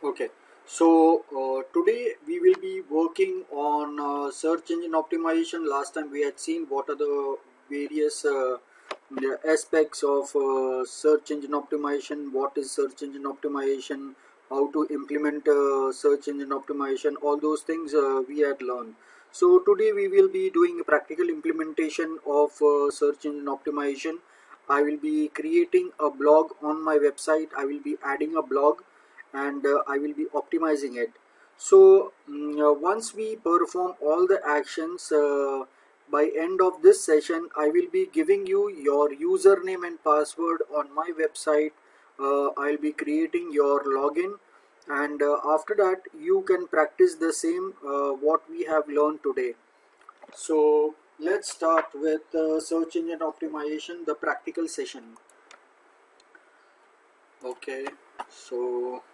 Okay, so today we will be working on search engine optimization. Last time we had seen what are the various the aspects of search engine optimization, what is search engine optimization, how to implement search engine optimization, all those things we had learned. So today we will be doing a practical implementation of search engine optimization. I will be creating a blog on my website. I will be adding a blog and I will be optimizing it. So once we perform all the actions, by end of this session I will be giving you your username and password on my website. I'll be creating your login, and after that you can practice the same what we have learned today. So let's start with search engine optimization, the practical session. Okay, so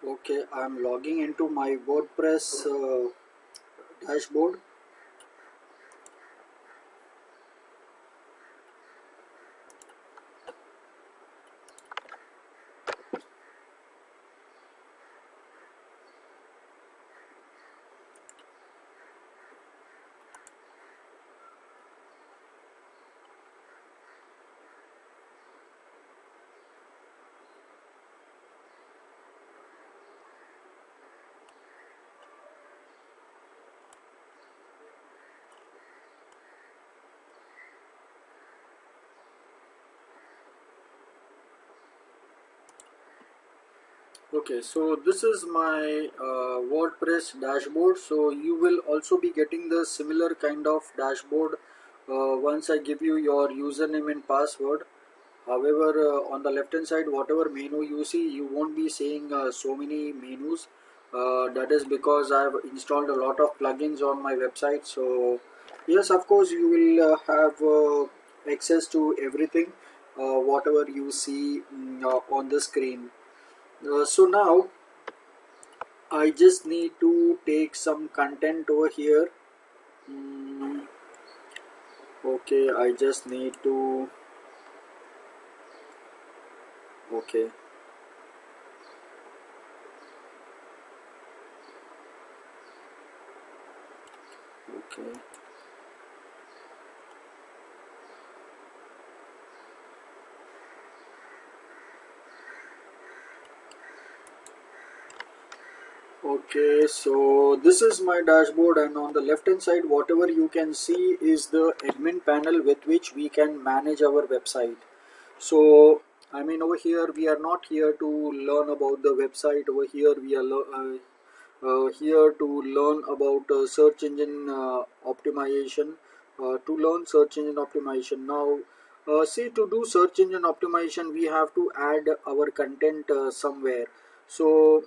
okay, I'm logging into my WordPress dashboard. Okay, so this is my WordPress dashboard. So you will also be getting the similar kind of dashboard once I give you your username and password. However, on the left hand side, whatever menu you see, you won't be seeing so many menus. That is because I've installed a lot of plugins on my website. So yes, of course, you will have access to everything, whatever you see on the screen. So now I just need to take some content over here. Mm, okay, I just need to. Okay, okay. Okay, so this is my dashboard, and on the left hand side, whatever you can see is the admin panel with which we can manage our website. So, I mean, over here, we are not here to learn about the website. Over here, we are here to learn about search engine optimization. To learn search engine optimization. Now, see, to do search engine optimization, we have to add our content somewhere. So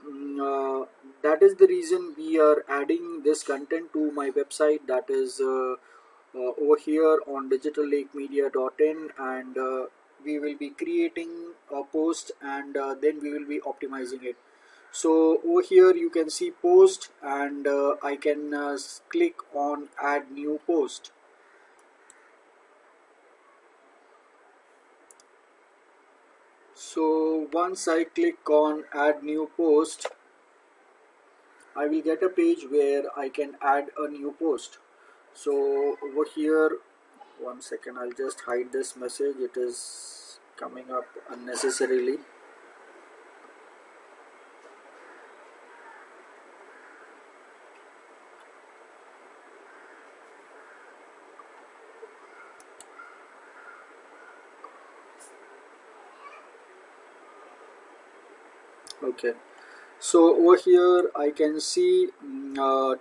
that is the reason we are adding this content to my website, that is over here on digitallakemedia.in, and we will be creating a post, and then we will be optimizing it. So over here you can see post, and I can click on add new post. So once I click on add new post, I will get a page where I can add a new post. So over here, one second, I'll just hide this message, it is coming up unnecessarily. Okay. So over here I can see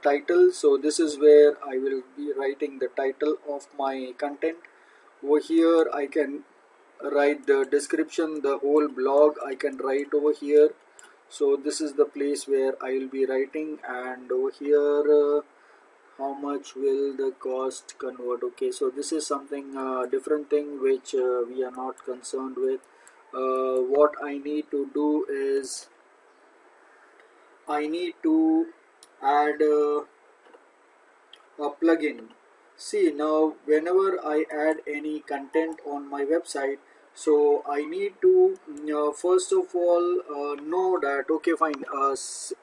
title. So this is where I will be writing the title of my content. Over here I can write the description, the whole blog I can write over here. So this is the place where I will be writing, and over here how much will the cost convert. Okay, so this is something different thing which we are not concerned with. What I need to do is I need to add a plugin. See, now whenever I add any content on my website, so I need to first of all know that, okay, fine,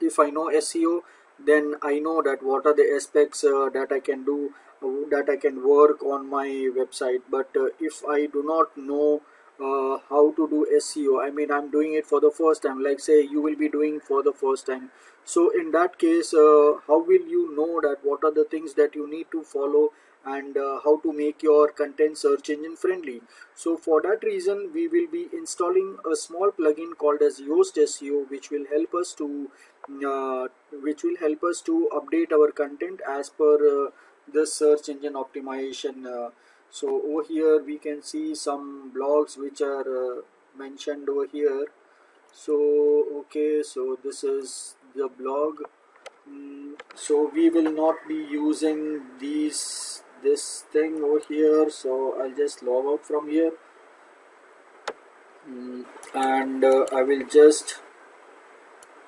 if I know SEO, then I know that what are the aspects that I can do, that I can work on my website. But if I do not know how to do SEO, I mean, I'm doing it for the first time, like say you will be doing for the first time. So in that case, how will you know that what are the things that you need to follow, and how to make your content search engine friendly? So for that reason, we will be installing a small plugin called as Yoast SEO, uh, which will help us to update our content as per the search engine optimization. So over here we can see some blogs which are mentioned over here. So okay, so this is the blog. So we will not be using this thing over here, so I'll just log out from here. And I will just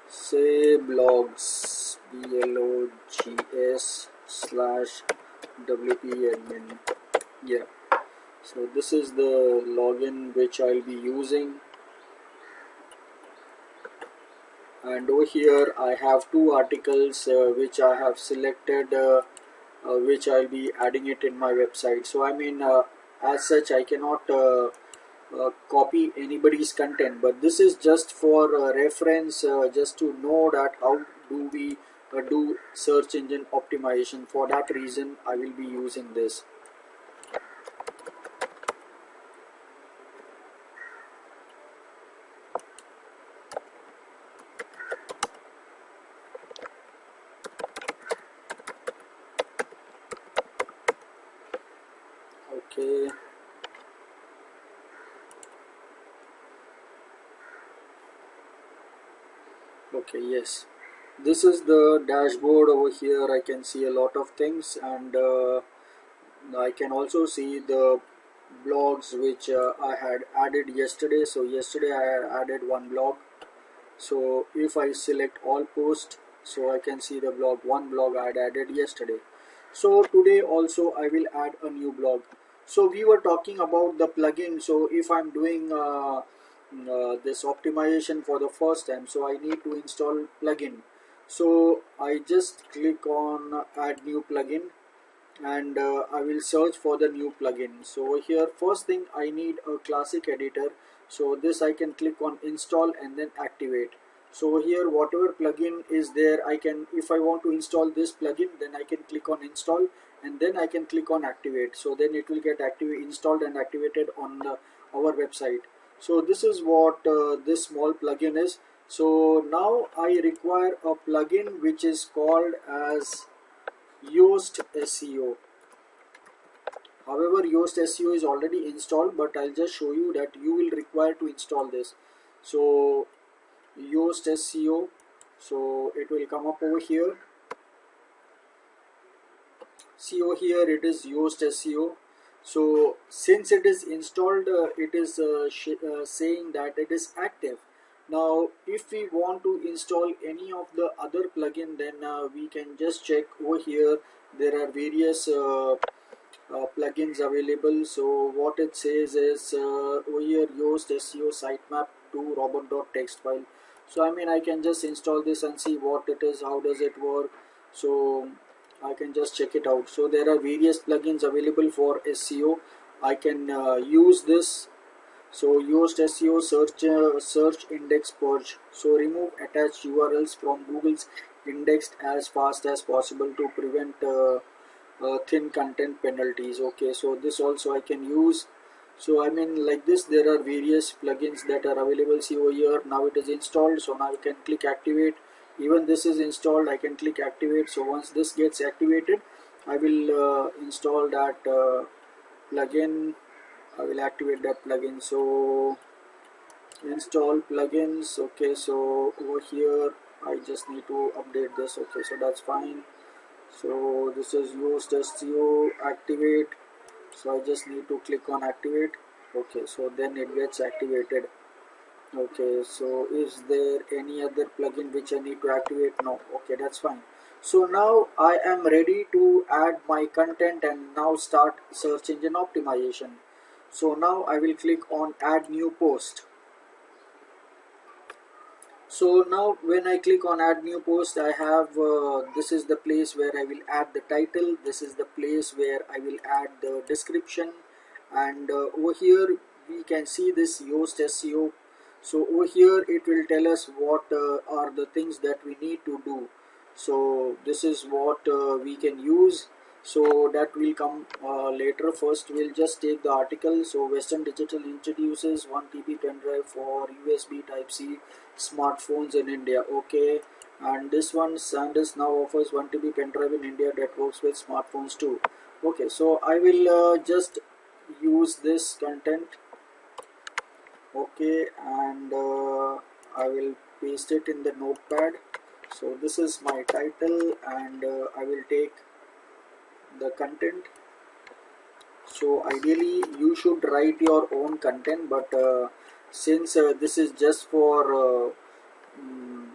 say blogs, blogs slash wp admin. Yeah, so this is the login which I'll be using. And over here I have two articles which I have selected, which I'll be adding it in my website. So I mean, as such I cannot copy anybody's content, but this is just for reference, just to know that how do we do search engine optimization. For that reason I will be using this. Okay. Okay, yes, this is the dashboard. Over here I can see a lot of things, and I can also see the blogs which I had added yesterday. So yesterday I had added one blog. So if I select all post, so I can see the blog, one blog I had added yesterday. So today also I will add a new blog. So we were talking about the plugin. So if I'm doing this optimization for the first time, so I need to install plugin. So I just click on add new plugin, and I will search for the new plugin. So here first thing I need a classic editor. So this I can click on install and then activate. So here whatever plugin is there, I can, if I want to install this plugin, then I can click on install, and then I can click on activate. So then it will get installed and activated on our website. So this is what this small plugin is. So now I require a plugin which is called as Yoast SEO. However, Yoast SEO is already installed, but I'll just show you that you will require to install this. So Yoast SEO, so it will come up over here. See over here, it is Yoast SEO. So since it is installed, it is saying that it is active. Now if we want to install any of the other plugin, then we can just check over here. There are various plugins available. So what it says is over here, Yoast SEO sitemap to robot.txt file. So I mean, I can just install this and see what it is, how does it work. So I can just check it out. So there are various plugins available for SEO. I can use this. So Yoast SEO search index purge. So remove attached URLs from Google's indexed as fast as possible to prevent thin content penalties. Okay, so this also I can use. So I mean, like this, there are various plugins that are available. See over here, now it is installed, so now you can click activate. Even this is installed, I can click activate. So once this gets activated, I will install that plugin. I will activate that plugin. So install plugins. Okay, so over here I just need to update this. Okay, so that's fine. So this is used SEO activate, so I just need to click on activate. Okay, so then it gets activated. Okay, so is there any other plugin which I need to activate? No. Okay, that's fine. So now I am ready to add my content and now start search engine optimization. So now I will click on add new post. So now when I click on add new post, I have this is the place where I will add the title, this is the place where I will add the description, and over here we can see this Yoast SEO. So over here it will tell us what are the things that we need to do. So this is what we can use, so that will come later. First we'll just take the article. So Western Digital introduces 1 TB pen drive for USB type C smartphones in India. Okay, and this one, SanDisk now offers 1 TB pen drive in India that works with smartphones too. Okay, so I will just use this content. Okay, and I will paste it in the notepad. So this is my title, and I will take the content. So ideally you should write your own content, but since this is just for mm,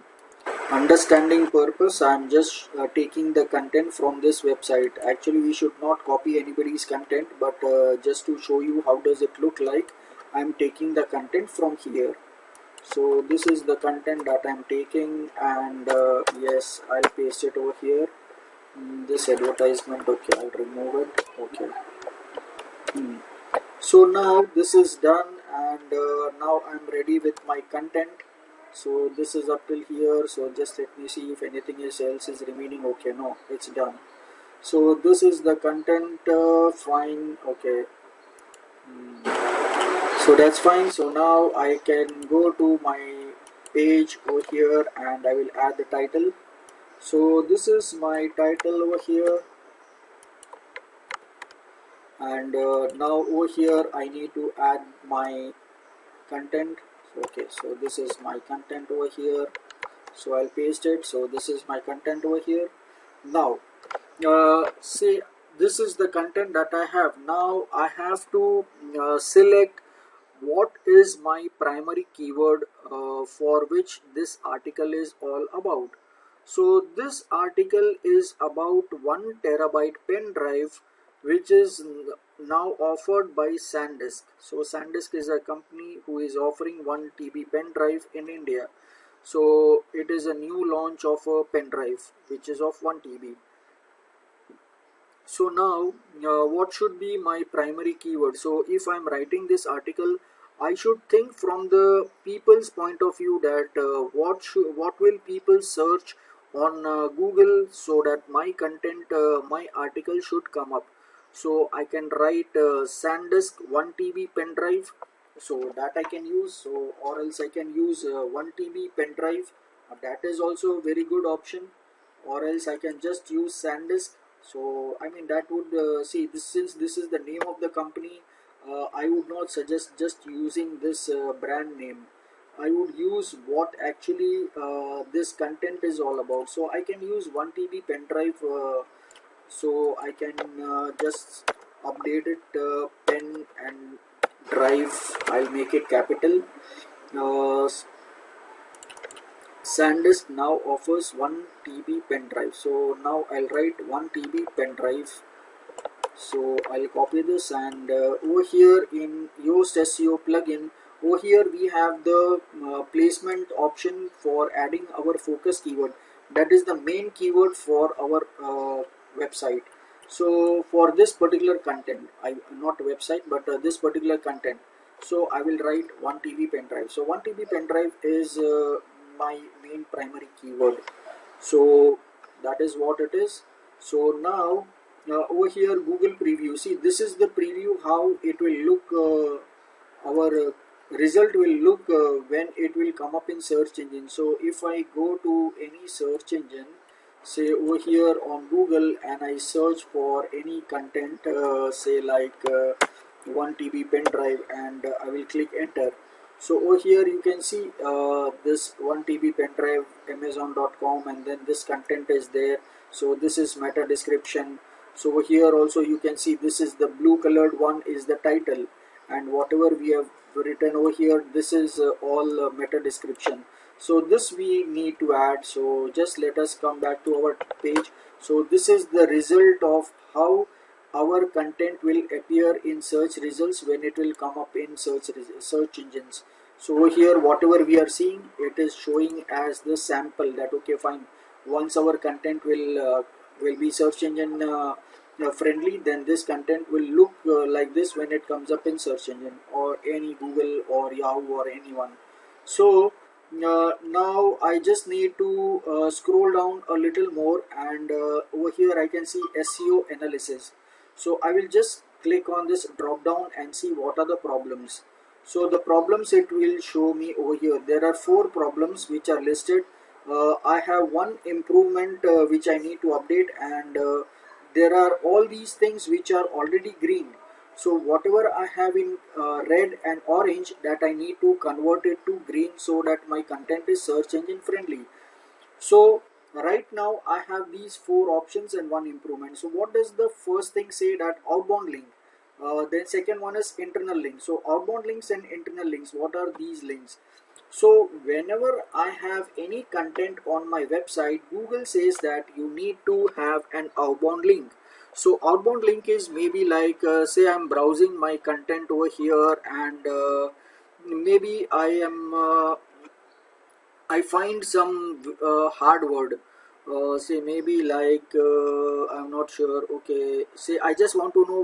understanding purpose, I'm just taking the content from this website. Actually we should not copy anybody's content, but just to show you how does it look like, I'm taking the content from here. So this is the content that I'm taking, and yes, I'll paste it over here. This advertisement, okay, I'll remove it. Okay. So now this is done, and now I'm ready with my content. So this is up till here. So just let me see if anything else is remaining. Okay, no, it's done. So this is the content. Fine. Okay. So that's fine. So now I can go to my page over here, and I will add the title. So this is my title over here, and now over here I need to add my content. Okay, so this is my content over here, so I'll paste it. So this is my content over here. Now say this is the content that I have. Now I have to select what is my primary keyword for which this article is all about. So this article is about 1 terabyte pen drive, which is now offered by SanDisk. So SanDisk is a company who is offering 1 TB pen drive in India. So it is a new launch of a pen drive which is of 1 TB. So now what should be my primary keyword? So if I'm writing this article, I should think from the people's point of view, that what will people search on Google, so that my content, my article should come up. So I can write SanDisk 1 TB pen drive, so that I can use. So or else I can use 1 TB pen drive, that is also a very good option. Or else I can just use SanDisk. So I mean, that would see this, since this is the name of the company, I would not suggest just using this brand name. I would use what actually this content is all about. So I can use 1 TB pen drive. So I can just update it, pen and drive, I'll make it capital. uh, SanDisk now offers 1 TB pen drive. So now I'll write 1 TB pen drive. So I'll copy this, and over here in Yoast SEO plugin, over here we have the placement option for adding our focus keyword. That is the main keyword for our website. So for this particular content, not website, but this particular content, so I will write 1 TB pen drive. So 1 TB pen drive is my main primary keyword. So that is what it is. So now over here Google preview. See, this is the preview how it will look. Our result will look when it will come up in search engine. So if I go to any search engine, say over here on Google, and I search for any content, say like 1 TB pen drive, and I will click enter. So over here you can see this 1 TB pen drive amazon.com, and then this content is there. So this is meta description. So over here also you can see this is the blue colored one is the title, and whatever we have written over here, this is all meta description. So this we need to add. So just let us come back to our page. So this is the result of how our content will appear in search results when it will come up in search engines. So over here whatever we are seeing, it is showing as the sample, that okay fine, once our content will be search engine friendly, then this content will look like this when it comes up in search engine or any Google or Yahoo or anyone. So now I just need to scroll down a little more, and over here I can see SEO analysis. So I will just click on this drop down and see what are the problems. So the problems it will show me over here. There are 4 problems which are listed. I have one improvement which I need to update, and there are all these things which are already green. So whatever I have in red and orange, that I need to convert it to green so that my content is search engine friendly. So right now I have these 4 options and one improvement. So what does the first thing say? That outbound link. Then second one is internal link. So outbound links and internal links, what are these links? So whenever I have any content on my website, Google says that you need to have an outbound link. So outbound link is maybe like say I'm browsing my content over here, and maybe I find some hard word, say maybe like I'm not sure. Okay, say I just want to know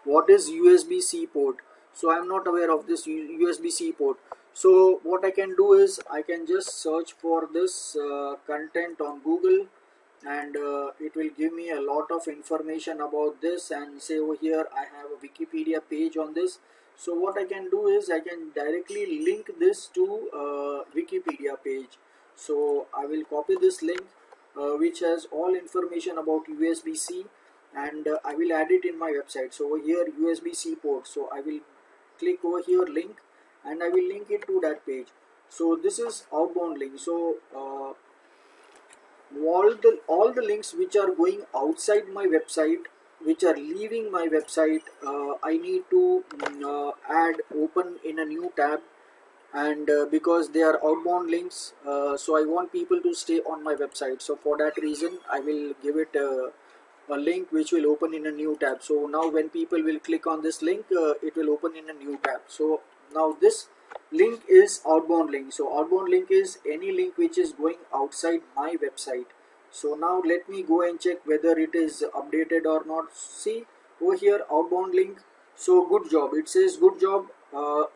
what is USB-C port. So I'm not aware of this USB-C port. So what I can do is I can just search for this content on Google, and it will give me a lot of information about this. And say over here I have a Wikipedia page on this. So what I can do is I can directly link this to Wikipedia page. So I will copy this link which has all information about USB-C, and I will add it in my website. So over here USB-C port, so I will click over here link, and I will link it to that page. So this is outbound link. So all the links which are going outside my website, which are leaving my website, I need to add open in a new tab. And because they are outbound links, so I want people to stay on my website. So for that reason I will give it a link which will open in a new tab. So now when people will click on this link, it will open in a new tab. So now this link is outbound link. So outbound link is any link which is going outside my website. So now let me go and check whether it is updated or not. See over here outbound link. So good job, it says good job,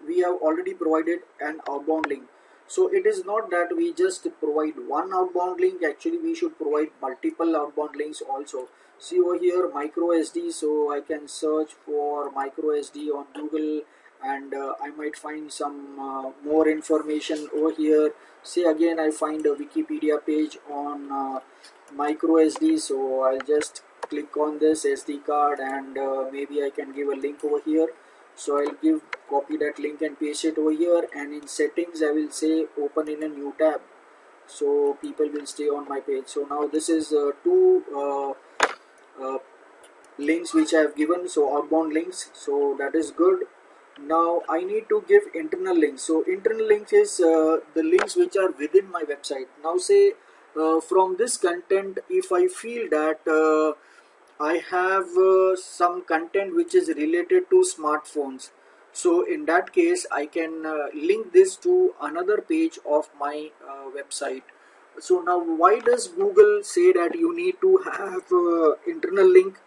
we have already provided an outbound link. So it is not that we just provide one outbound link, actually we should provide multiple outbound links also. See over here micro SD, so I can search for micro SD on Google, and I might find some more information over here. Say again I find a Wikipedia page on micro SD, so I'll just click on this SD card, and maybe I can give a link over here. So I'll copy that link and paste it over here, and in settings I will say open in a new tab, so people will stay on my page. So now this is two uh, links which I have given, so outbound links, so that is good. Now I need to give internal links. So internal links is the links which are within my website. Now say from this content, if I feel that I have some content which is related to smartphones, so in that case I can link this to another page of my website. So now why does Google say that you need to have internal link?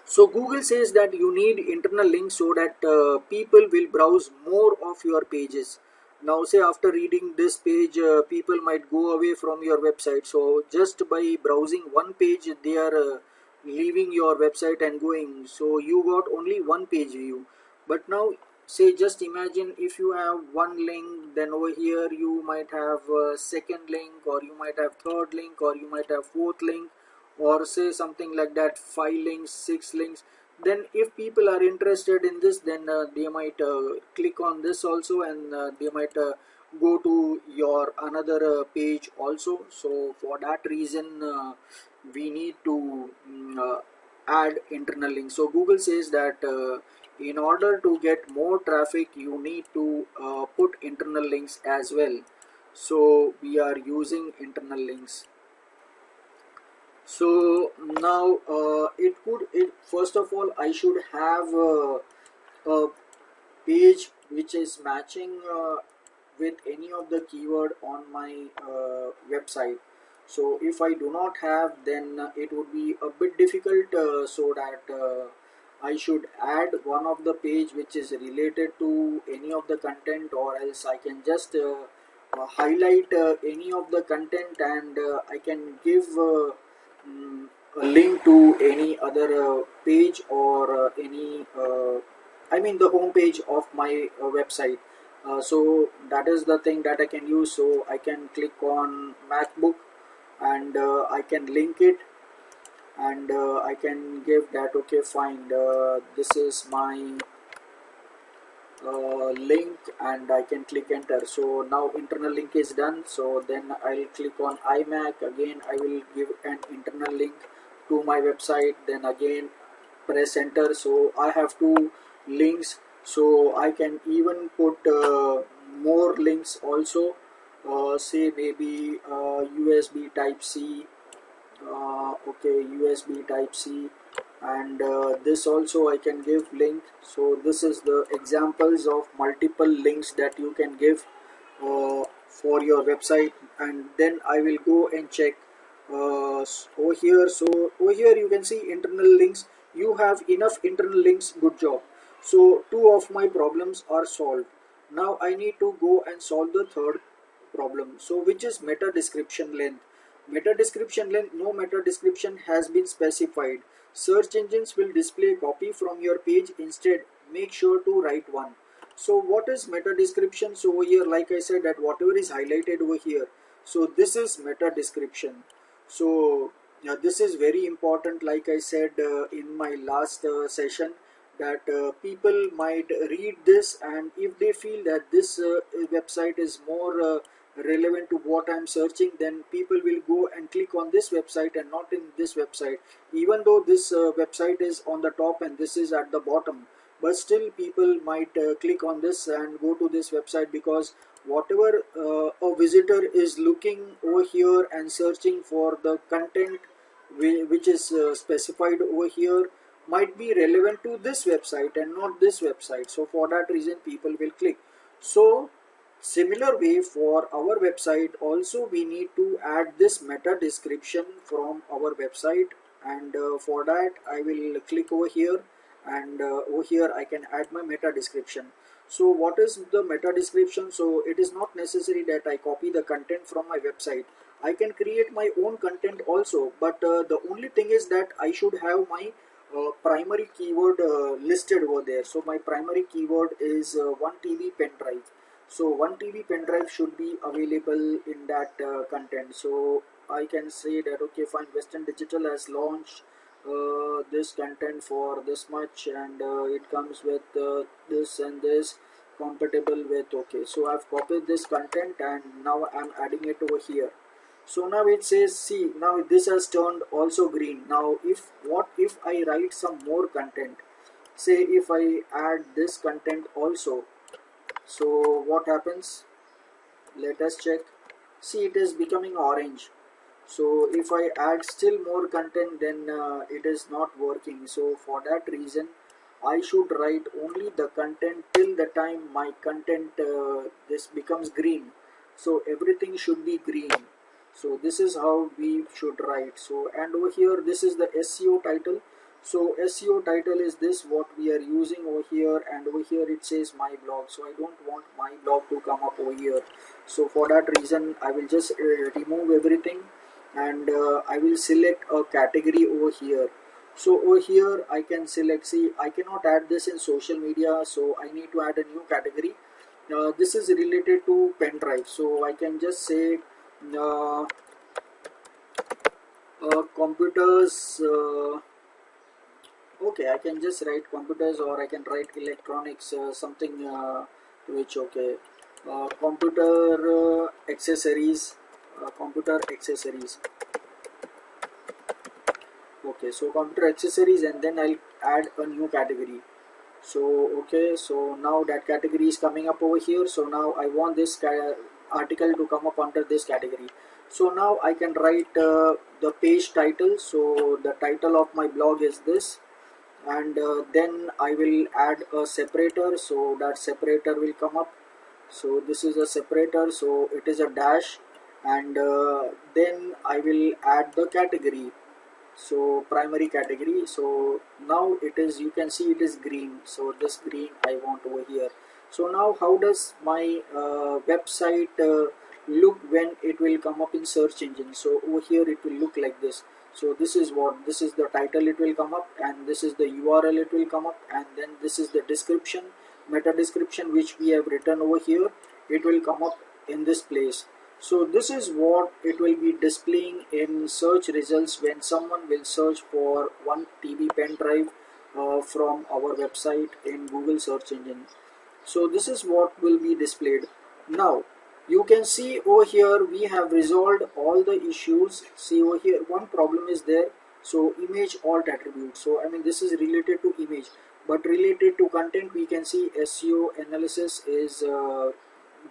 So Google says that you need internal links so that people will browse more of your pages. now say after reading this page, people might go away from your website. So just by browsing one page, they are leaving your website and going. So you got only one page view. But now say just imagine if you have one link, then over here you might have a second link, or you might have third link, or you might have fourth link, or say something like that, 5 links, 6 links. Then if people are interested in this, then they might click on this also, and they might go to your another page also. So for that reason, we need to add internal links. So Google says that in order to get more traffic, you need to put internal links as well. So we are using internal links. So now first of all, I should have a page which is matching with any of the keyword on my website. So if I do not have, then it would be a bit difficult, so that I should add one of the page which is related to any of the content, or else I can just highlight any of the content, and I can give a link to any other page, or any I mean the home page of my website. So that is the thing that I can use. So I can click on MacBook, and I can link it, and I can give that, okay fine, this is my link, and I can click enter. So now internal link is done. So then I'll click on iMac. Again I will give an internal link to my website, then again press enter. So I have two links, so I can even put more links also, say maybe USB type C, okay, USB type C, and this also I can give link. So this is the examples of multiple links that you can give for your website. And then I will go and check over here. So over here you can see internal links. You have enough internal links, good job. So two of my problems are solved. Now I need to go and solve the third problem, so which is meta description length. Meta description length, no meta description has been specified. Search engines will display copy from your page. Instead, make sure to write one. So what is meta description? So over here, like I said, that whatever is highlighted over here, so this is meta description. So yeah, this is very important, like I said in my last session, that people might read this, and if they feel that this website is more relevant to what I'm searching, then people will go and click on this website and not in this website, even though this website is on the top and this is at the bottom. But still people might click on this and go to this website, because whatever a visitor is looking over here and searching for the content which is specified over here, might be relevant to this website and not this website. So for that reason people will click. So similar way, for our website also we need to add this meta description from our website, and for that I will click over here, and over here I can add my meta description. So what is the meta description? So it is not necessary that I copy the content from my website. I can create my own content also, but the only thing is that I should have my primary keyword listed over there. So my primary keyword is 1 TB pen drive. So 1 TB pen drive should be available in that content. So I can say that, okay fine, Western Digital has launched this content for this much, and it comes with this and this compatible with, okay. So I've copied this content and now I'm adding it over here. So now it says, see, now this has turned also green. Now what if I write some more content, say if I add this content also, so what happens? Let us check. See, it is becoming orange. So if I add still more content, then it is not working. So for that reason I should write only the content till the time my content this becomes green. So everything should be green. So this is how we should write. So, and over here this is the SEO title. So SEO title is this what we are using over here, and over here it says my blog. So I don't want my blog to come up over here. So for that reason I will just remove everything, and I will select a category over here. So over here I can select, see, I cannot add this in social media, so I need to add a new category. This is related to pen drive, so I can just say uh, computers. Okay, I can just write computers, or I can write electronics, something which, okay, computer accessories, computer accessories. Okay, so computer accessories, and then I'll add a new category. So okay, so now that category is coming up over here. So now I want this article to come up under this category. So now I can write the page title. So the title of my blog is this, and then I will add a separator, so that separator will come up. So this is a separator, so it is a dash, and then I will add the category, so primary category. So now it is, you can see it is green, so this green I want over here. So now how does my website look when it will come up in search engine? So over here it will look like this. So this is what, this is the title, it will come up, and this is the URL, it will come up, and then this is the description, meta description, which we have written over here, it will come up in this place. So this is what it will be displaying in search results when someone will search for 1 TB pen drive from our website in Google search engine. So this is what will be displayed. Now you can see over here we have resolved all the issues. See over here one problem is there. So image alt attribute. So I mean this is related to image, but related to content we can see SEO analysis is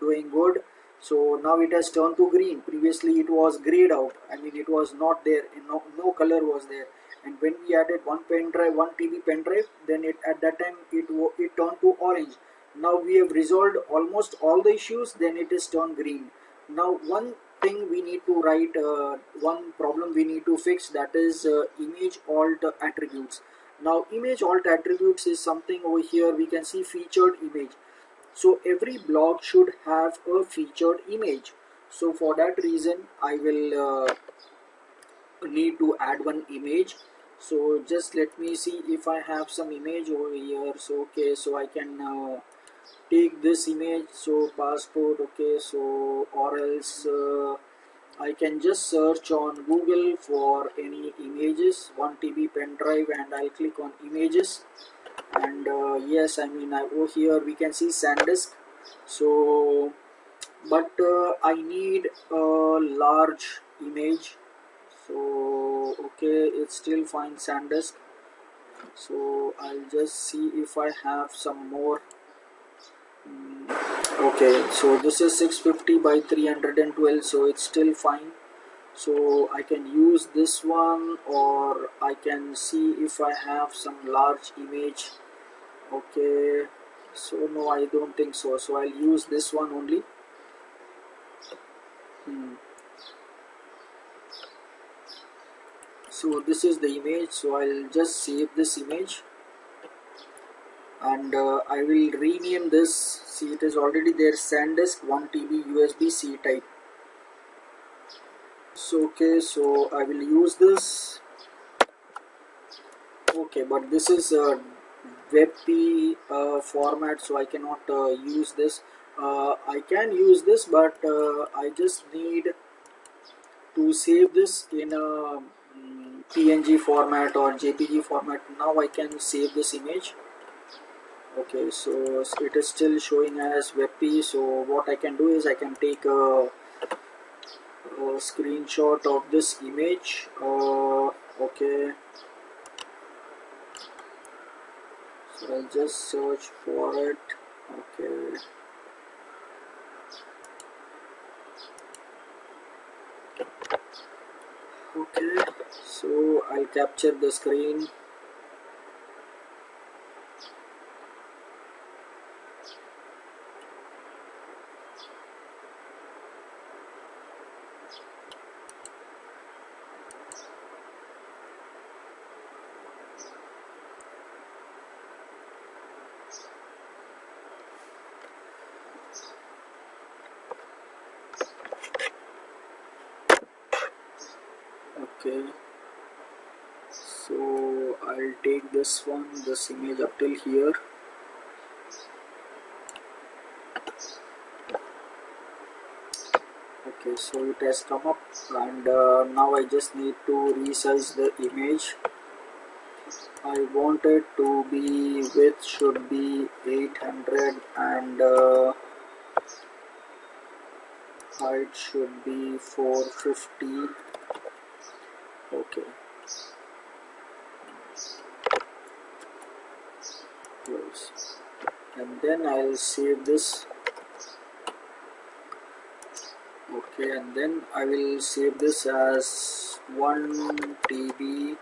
doing good. So now it has turned to green. Previously it was grayed out, I mean it was not there, no color was there. And when we added one pen drive, 1 TB pen drive, then it, at that time it turned to orange. Now we have resolved almost all the issues, then it is turned green. Now one thing we need to write, one problem we need to fix, that is image alt attributes. Now image alt attributes is something over here, we can see featured image. So every blog should have a featured image. So for that reason I will need to add one image. So just let me see if I have some image over here. So okay, so I can take this image, so passport, okay, so or else I can just search on Google for any images, 1 TB pen drive, and I'll click on images. And yes, I mean over here we can see SanDisk. So but I need a large image. So okay, it's still fine SanDisk. So I'll just see if I have some more. Okay, so this is 650 by 312, so it's still fine. So I can use this one, or I can see if I have some large image. Okay, so no, I don't think so, so I'll use this one only. So this is the image, so I'll just save this image, and I will rename this. See, it is already there, SanDisk 1 TB USB-C type. So okay, so I will use this. Okay, but this is a WebP format, so I cannot use this. I can use this, but I just need to save this in a PNG format or JPG format. Now I can save this image. Okay, so it is still showing as WebP. So what I can do is I can take a screenshot of this image. Okay, so I'll just search for it. Okay. Okay, so I'll capture the screen. Okay, so I'll take this one, this image up till here. Okay, so it has come up, and now I just need to resize the image. I want it to be, width should be 800, and height should be 450. Okay, close. And then I'll save this. Okay, and then I will save this as 1 TB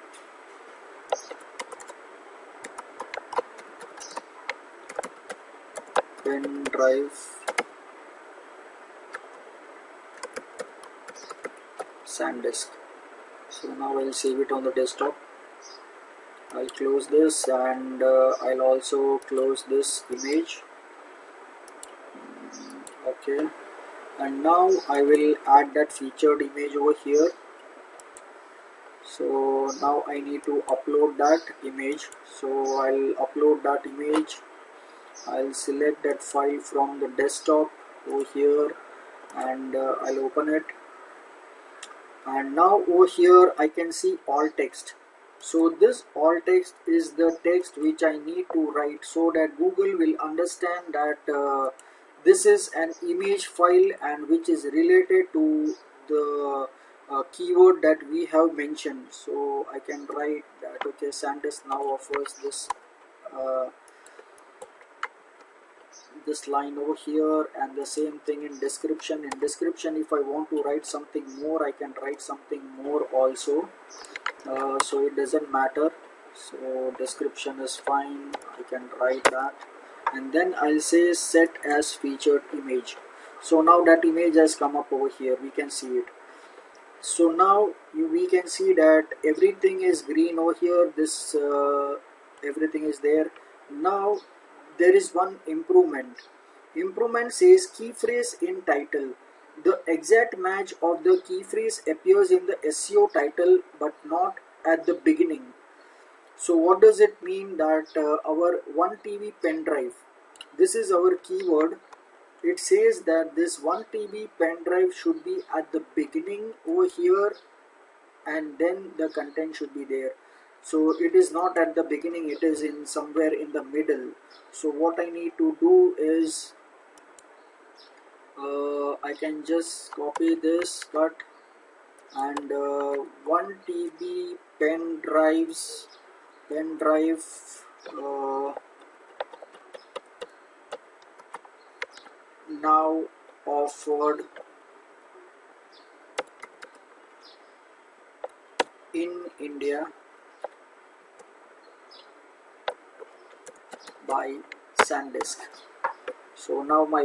pen drive SanDisk. So now I'll save it on the desktop. I'll close this, and I'll also close this image. Okay, and now I will add that featured image over here. So now I need to upload that image. So I'll upload that image. I'll select that file from the desktop over here, and I'll open it. And now over here I can see alt text. So this alt text is the text which I need to write, so that Google will understand that this is an image file and which is related to the keyword that we have mentioned. So I can write that, okay, SanDisk now offers uh, this line over here, and the same thing in description. In description, if I want to write something more, I can write something more also. So it doesn't matter. So description is fine, I can write that, and then I'll say set as featured image. So now that image has come up over here, we can see it. So now we can see that everything is green over here. This everything is there. Now there is one improvement. Improvement says key phrase in title. The exact match of the key phrase appears in the SEO title but not at the beginning. So what does it mean? That our 1 TB pen drive, this is our keyword. It says that this 1 TB pen drive should be at the beginning over here, and then the content should be there. So it is not at the beginning, it is in somewhere in the middle. So what I need to do is I can just copy this, cut, and 1 TB pen drive uh, now offered in India by SanDisk. So now my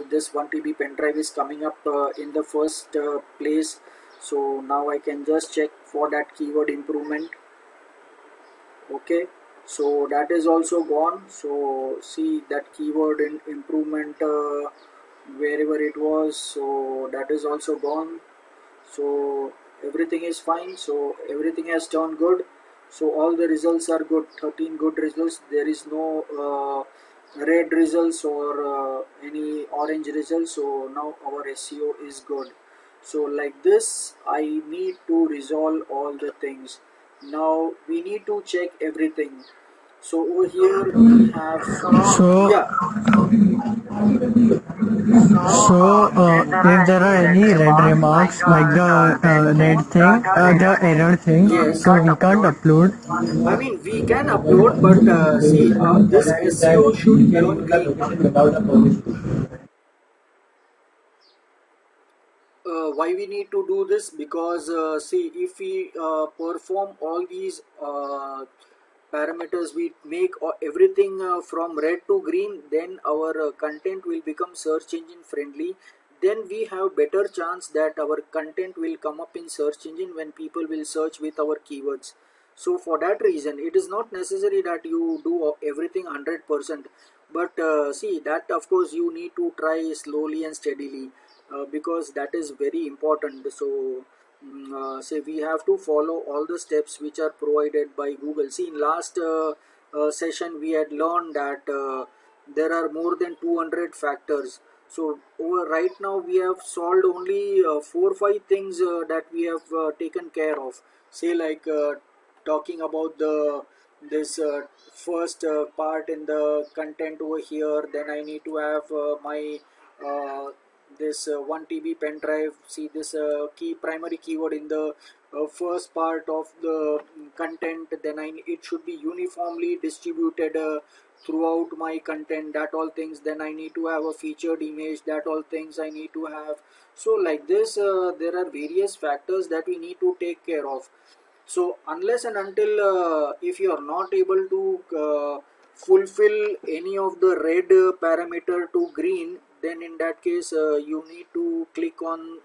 this 1 TB pen drive is coming up in the first place. So now I can just check for that keyword improvement. Okay, so that is also gone. So see that keyword in improvement wherever it was, so that is also gone. So everything is fine, so everything has turned good. So all the results are good, 13 good results. There is no red results or any orange results. So now our SEO is good. So like this I need to resolve all the things. Now we need to check everything. So over here we have, So, yeah. if there are any red remarks like the red thing, the error thing, Yes, so we can't upload. I mean we can upload, but see, this SEO should turn green. Why we need to do this? Because see, if we perform all these parameters, we make everything from red to green, then our content will become search engine friendly. Then we have better chance that our content will come up in search engine when people will search with our keywords. So for that reason, it is not necessary that you do everything 100%. But see, that of course you need to try slowly and steadily, because that is very important. So say we have to follow all the steps which are provided by Google. See, in last session we had learned that there are more than 200 factors. So over right now we have solved only 4 5 things that we have taken care of. Say like talking about the this first part in the content over here. Then I need to have my uh, this 1 TB pen drive. See this key primary keyword in the first part of the content. Then it should be uniformly distributed throughout my content, that all things. Then I need to have a featured image, that all things I need to have. So like this there are various factors that we need to take care of. So unless and until if you are not able to fulfill any of the red parameter to green, then in that case you need to click on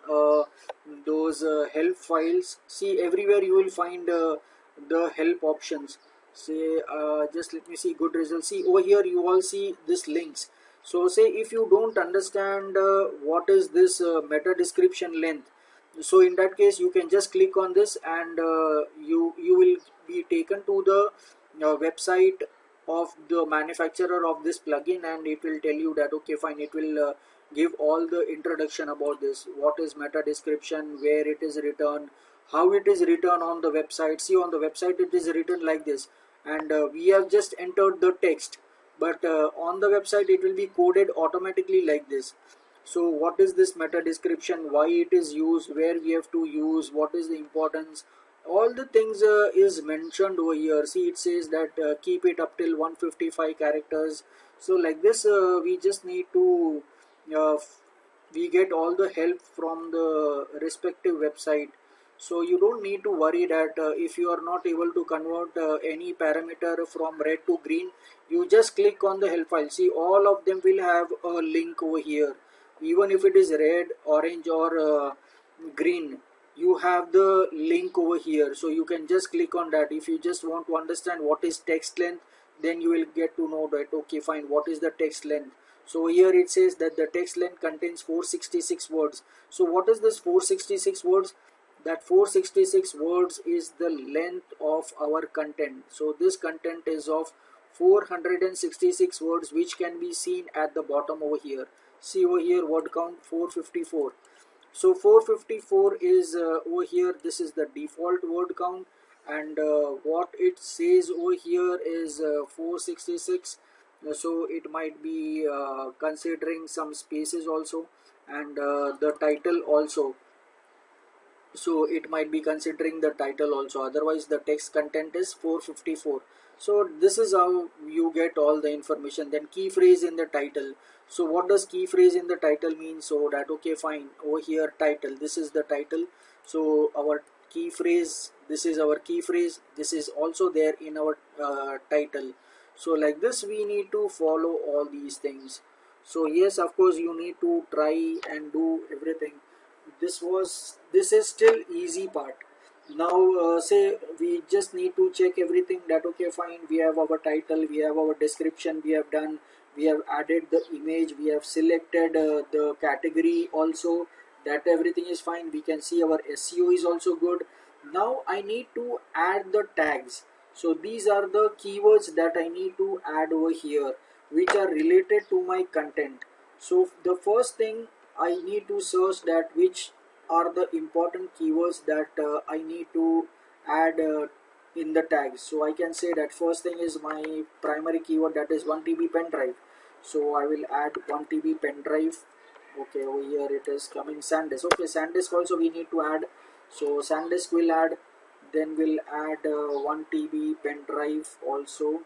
those help files. See, everywhere you will find the help options. Say just let me see, good results. See over here you all see this links. So say if you don't understand what is this meta description length, so in that case you can just click on this, and you will be taken to the website of the manufacturer of this plugin, and it will tell you that okay fine, it will give all the introduction about this, what is meta description, where it is written, how it is written on the website. See, on the website it is written like this, and we have just entered the text, but on the website it will be coded automatically like this. So what is this meta description, why it is used, where we have to use, what is the importance, all the things is mentioned over here. See, it says that keep it up till 155 characters. So like this we just need to uh, we get all the help from the respective website. So you don't need to worry that if you are not able to convert any parameter from red to green, you just click on the help file. See, all of them will have a link over here. Even if it is red, orange, or green, you have the link over here, so you can just click on that. If you just want to understand what is text length, then you will get to know that okay fine, what is the text length. So here it says that the text length contains 466 words. So what is this 466 words? That 466 words is the length of our content. So this content is of 466 words, which can be seen at the bottom over here. See over here, word count 454. So 454 is over here, this is the default word count, and what it says over here is 466. So it might be considering some spaces also, and the title also. So it might be considering the title also, otherwise the text content is 454. So this is how you get all the information. Then key phrase in the title. So what does key phrase in the title mean? So that okay fine, over here title, this is the title. So our key phrase, this is our key phrase, this is also there in our title. So like this we need to follow all these things. So yes, of course you need to try and do everything. This is still easy part. Now say we just need to check everything, that okay fine, we have our title, we have our description, we have done, we have added the image, we have selected the category also, that everything is fine. We can see our SEO is also good. Now I need to add the tags. So these are the keywords that I need to add over here, which are related to my content. So the first thing, I need to search that which are the important keywords that I need to add in the tags. So I can say that first thing is my primary keyword, that is 1 TB pen drive. So I will add 1 TB pen drive. Okay, over here it is coming SanDisk. Okay, SanDisk also we need to add. So SanDisk will add. Then we'll add 1 TB pen drive also.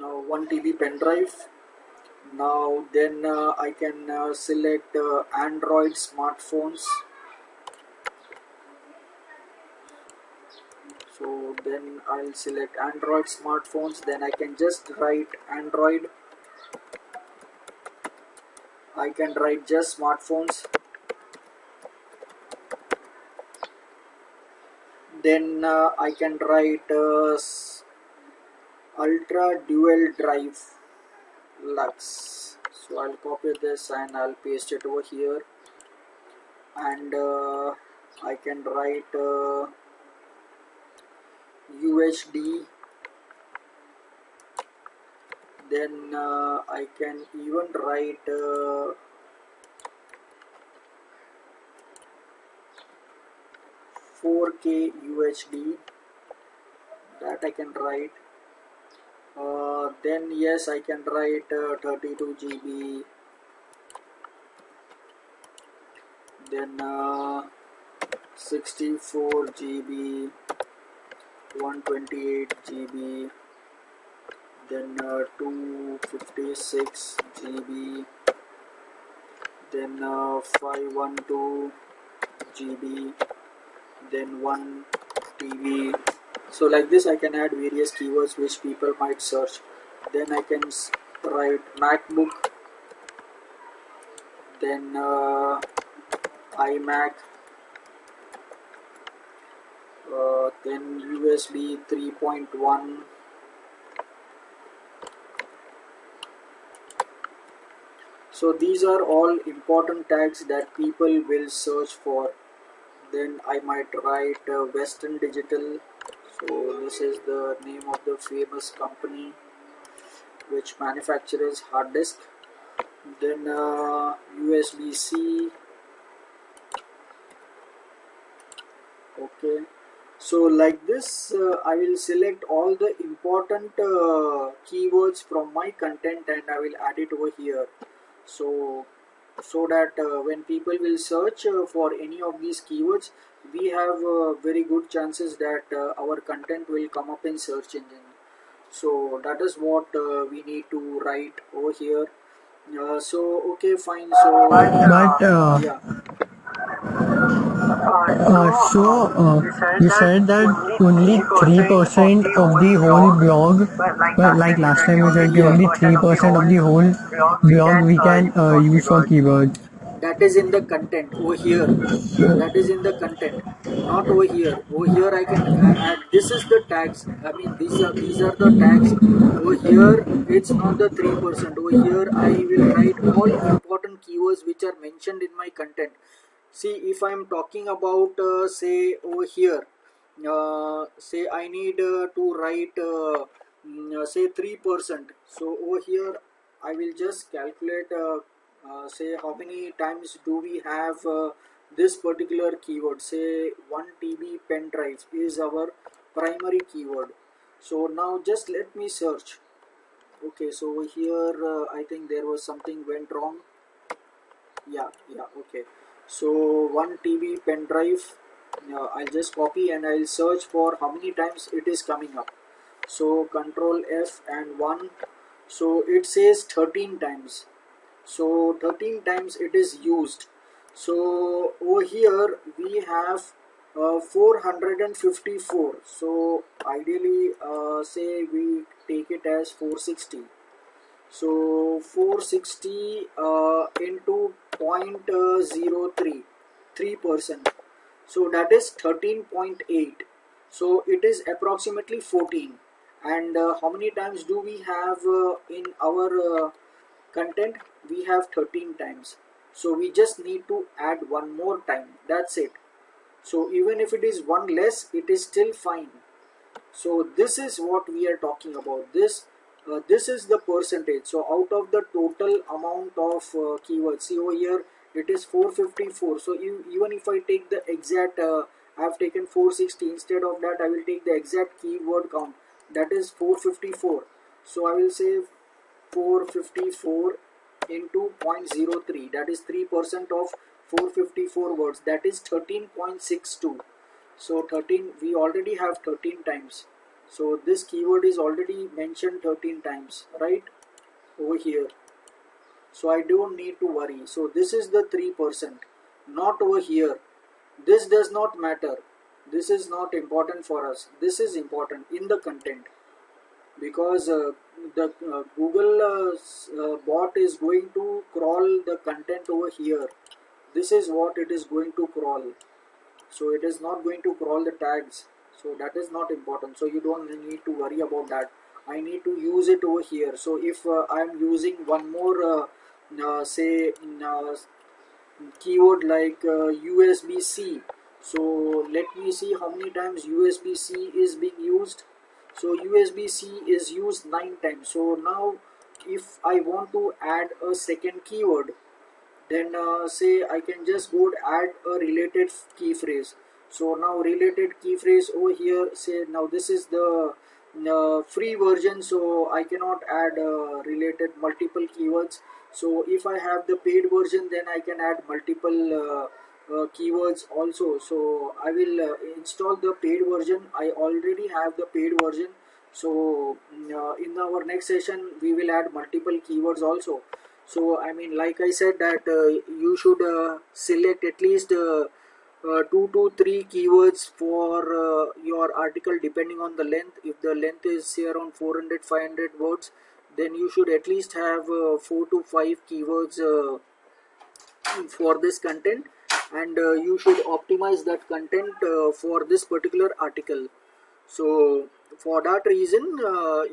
Now 1 TB pen drive. Now then I can select Android smartphones. So then I'll select Android smartphones. Then I can just write Android. I can write just smartphones. Then I can write ultra dual drive Lux. So I'll copy this and I'll paste it over here, and I can write UHD. Then I can even write 4K UHD, that I can write. Then yes, I can write 32 GB, then 64 GB, 128 GB, then 256 GB, then 512 GB, then 1 TB. So like this I can add various keywords which people might search. Then I can write MacBook, then iMac, then USB 3.1. So these are all important tags that people will search for. Then I might write Western Digital. So this is the name of the famous company which manufactures hard disk. Then USB-C. Okay. So like this I will select all the important keywords from my content and I will add it over here. So that when people will search for any of these keywords, we have very good chances that our content will come up in search engine. So that is what we need to write over here. So okay, fine. So But yeah. you said that only 3% of the whole blog, but like last time you said, the Yeah, only 3% of the whole blog we can use for keywords. that is in the content over here. That is in the content, not over here. Over here I can add, this is the tags. I mean, these are the tags. Over here it's not the 3%. Over here I will write all important keywords which are mentioned in my content. See, if I'm talking about say over here, say I need to write say 3%. So over here I will just calculate say how many times do we have this particular keyword. Say 1 TB pen drive is our primary keyword. So now just let me search. Okay, so over here I think there was something went wrong. Yeah, okay. So 1 TB pen drive, I'll just copy and I'll search for how many times it is coming up. So control F and 1. So it says 13 times. So 13 times it is used. So over here we have 454. So ideally say we take it as 460. So 460 into 0.03, 3%. So that is 13.8. So it is approximately 14. And how many times do we have in our content? We have 13 times. So we just need to add one more time. That's it. So even if it is one less, it is still fine. So this is what we are talking about. This is the percentage. So out of the total amount of keywords, see over here it is 454. So even if I take the exact I have taken 460, instead of that I will take the exact keyword count, that is 454. So I will say 454 into 0.03, that is 3% of 454 words, that is 13.62. So 13, we already have 13 times. So this keyword is already mentioned 13 times, right, over here. So I don't need to worry. So this is the 3%, not over here. This does not matter. This is not important for us. This is important in the content, because the Google bot is going to crawl the content over here. This is what it is going to crawl. So it is not going to crawl the tags. So that is not important. So you don't need to worry about that. I need to use it over here. So if I am using one more say keyword like USB-C. So let me see how many times USB-C is being used. So USB-C is used 9 times. So now if I want to add a second keyword, then say I can just go to add a related key phrase. So now related key phrase over here, say now this is the free version, so I cannot add related multiple keywords. So if I have the paid version, then I can add multiple keywords also. So I will install the paid version. I already have the paid version. So in our next session we will add multiple keywords also. So I mean, like I said that you should select at least 2 to 3 keywords for your article depending on the length. If the length is say around 400-500 words, then you should at least have 4 to 5 keywords for this content, and you should optimize that content for this particular article. So for that reason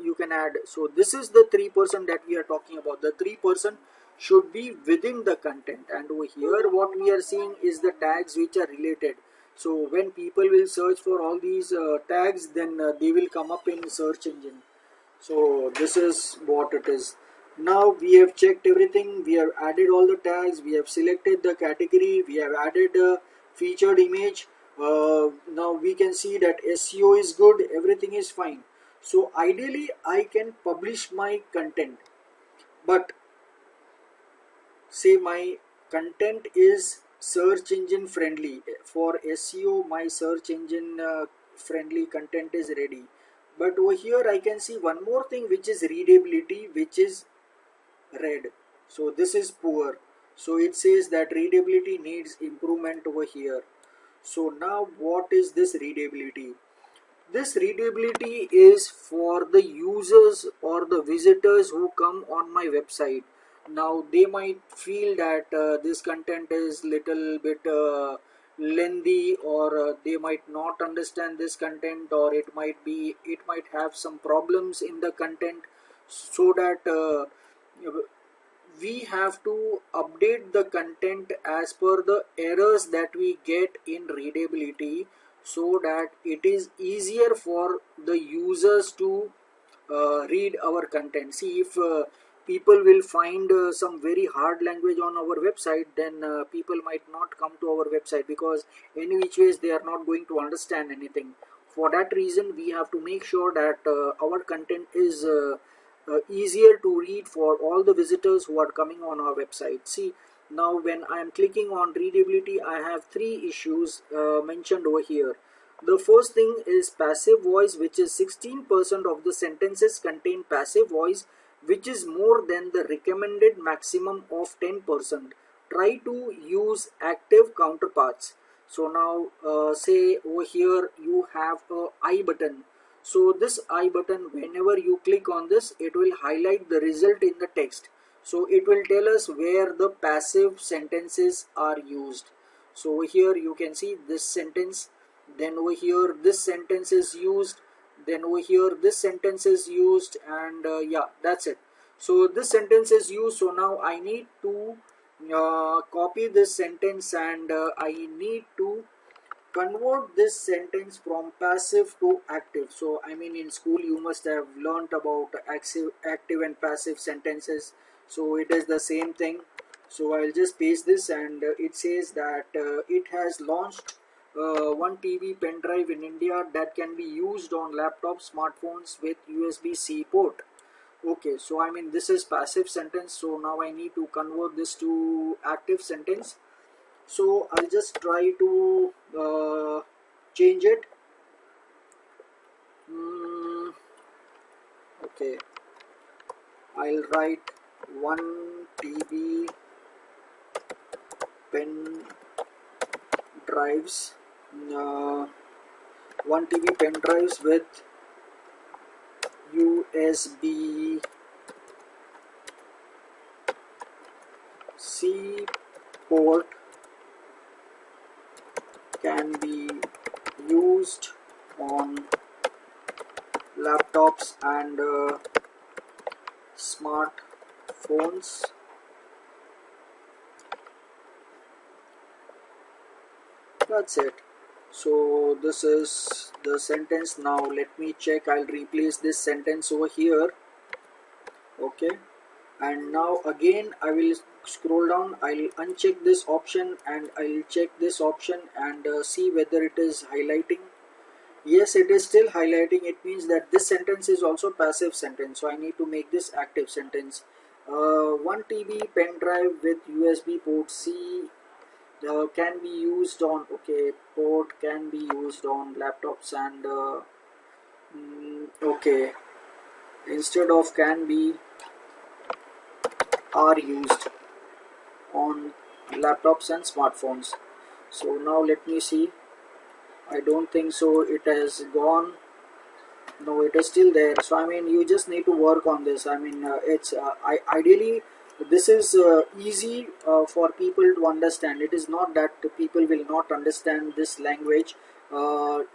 you can add. So this is the 3% that we are talking about. The 3% should be within the content, and over here what we are seeing is the tags which are related. So when people will search for all these tags, then they will come up in search engine. So this is what it is. Now we have checked everything, we have added all the tags, we have selected the category, we have added a featured image. Now we can see that SEO is good, everything is fine. So ideally I can publish my content, but say my content is search engine friendly. For SEO my search engine friendly content is ready, but over here I can see one more thing, which is readability, which is red. So this is poor. So it says that readability needs improvement over here. So now what is this readability? This readability is for the users or the visitors who come on my website. Now they might feel that this content is little bit lengthy, or they might not understand this content, or it might have some problems in the content. So that we have to update the content as per the errors that we get in readability, so that it is easier for the users to read our content. See, if people will find some very hard language on our website, then people might not come to our website, because any which ways they are not going to understand anything. For that reason we have to make sure that our content is easier to read for all the visitors who are coming on our website. See, now when I am clicking on readability, I have 3 issues mentioned over here. The first thing is passive voice, which is 16% of the sentences contain passive voice, which is more than the recommended maximum of 10%. Try to use active counterparts. So now say over here you have a I button. So this I button, whenever you click on this, it will highlight the result in the text. So it will tell us where the passive sentences are used. So over here you can see this sentence, then over here this sentence is used, then over here this sentence is used, and yeah, that's it. So this sentence is used. So now I need to copy this sentence, and I need to convert this sentence from passive to active. So I mean, in school you must have learnt about active and passive sentences. So it is the same thing. So I'll just paste this, and it says that it has launched 1 TB pen drive in India that can be used on laptops, smartphones with USB-C port. Okay, so I mean, this is passive sentence. So now I need to convert this to active sentence. So I'll just try to change it. Okay, I'll write 1 TB pen drives, uh, 1 TB pen drives with USB-C port can be used on laptops and smartphones That's it. So this is the sentence. Now let me check. I'll replace this sentence over here. Okay, and now again I will scroll down. I'll uncheck this option and I'll check this option and see whether it is highlighting. Yes, it is still highlighting. It means that this sentence is also passive sentence, so I need to make this active sentence. 1 TB pen drive with USB port C can be used on, okay, port can be used on laptops and okay, instead of can be, are used on laptops and smartphones. So now let me see. I don't think so it has gone. No, it is still there. So I mean, you just need to work on this. I mean, it's ideally this is easy for people to understand. It is not that people will not understand this language,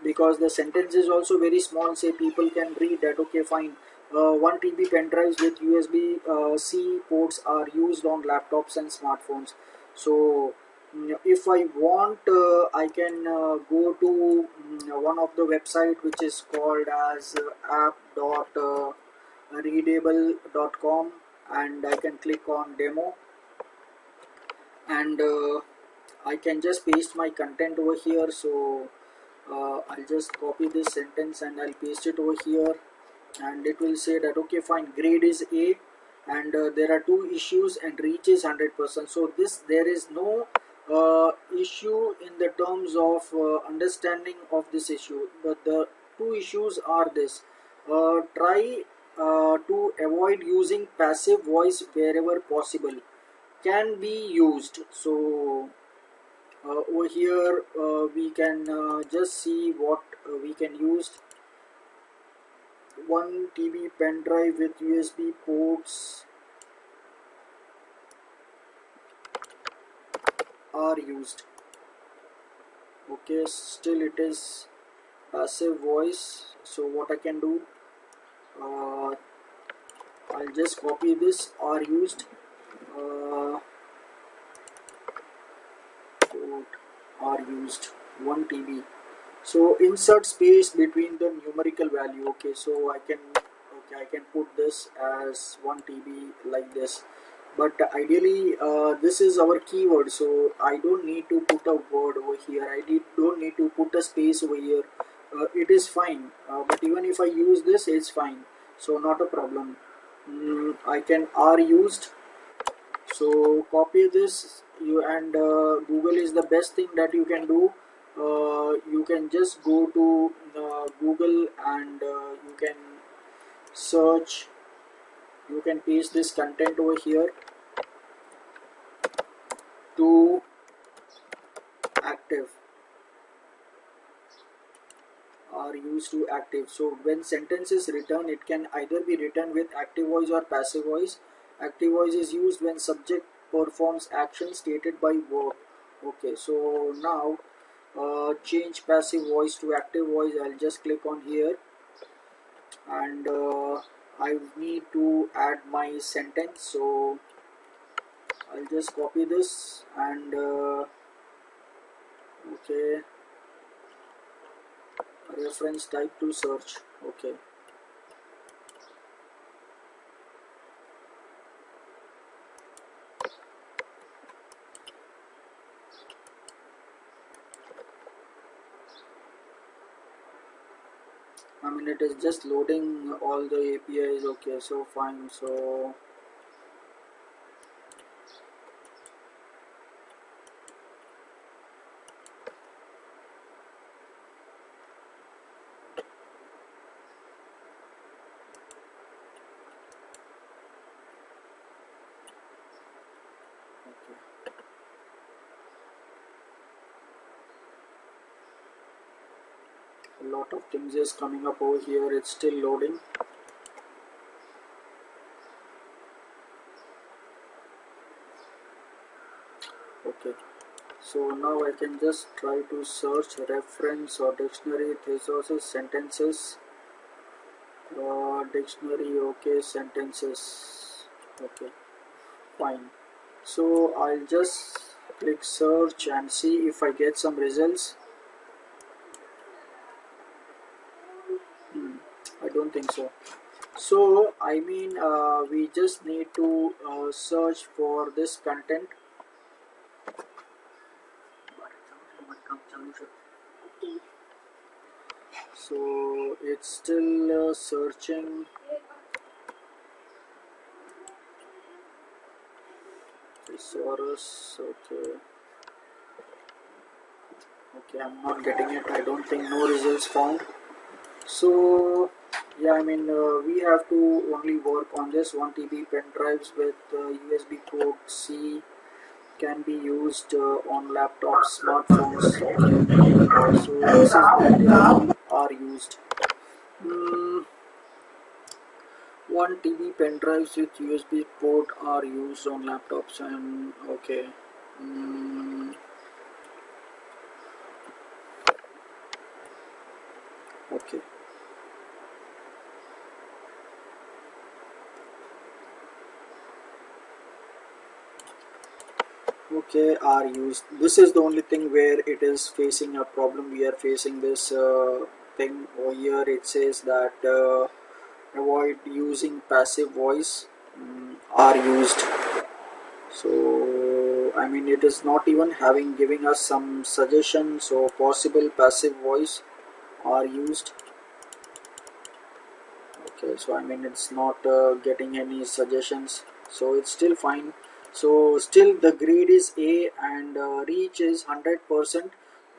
because the sentence is also very small. Say people can read that. Okay, fine. 1 TB pen drives with USB C ports are used on laptops and smartphones. So if I want, I can go to one of the website which is called as app.readable.com, and I can click on demo, and I can just paste my content over here. So I'll just copy this sentence and I'll paste it over here, and it will say that okay fine, grade is A, and there are two issues and reach is 100%. So this, there is no issue in the terms of understanding of this issue, but the two issues are this: try to avoid using passive voice wherever possible, can be used. So over here we can just see what we can use. 1 TB pen drive with USB ports are used. Okay, still it is passive voice. So what I can do, uh, I'll just copy this, are used, uh, port are used 1 TB. So insert space between the numerical value. Okay, so I can, okay, I can put this as 1 TB like this, but ideally this is our keyword, so I don't need to put a word over here. Don't need to put a space over here. It is fine, but even if I use this, it's fine, so not a problem. I can are used. So copy this, you, and Google is the best thing that you can do. You can just go to Google and you can search, you can paste this content over here to active, are used to active. So when sentence is written, it can either be written with active voice or passive voice. Active voice is used when subject performs action stated by verb. Okay, so now change passive voice to active voice. I'll just click on here, and I need to add my sentence. So I'll just copy this and okay, reference type to search. Okay, I mean it is just loading all the APIs. Okay, so fine. So okay, a lot of things is coming up over here. It's still loading. Okay, so now I can just try to search reference or dictionary, thesaurus, sentences, dictionary. Okay, sentences. Okay, fine. So I'll just click search and see if I get some results. I don't think so. So I mean, we just need to search for this content. So it's still searching. Thesaurus. Okay. Okay, I'm not getting it. I don't think no results found. So yeah, I mean, we have to only work on this 1 TB pen drives with USB port C can be used on laptops, smartphones. Okay, so this is where they are used. Mm, 1 TB pen drives with USB port are used on laptops and okay. Mm, okay. Okay, are used. This is the only thing where it is facing a problem. We are facing this thing over here. It says that avoid using passive voice are used. So I mean, it is not even having giving us some suggestions. So possible passive voice are used. Okay, so I mean, it's not getting any suggestions, so it's still fine. So still the grade is A and reach is 100%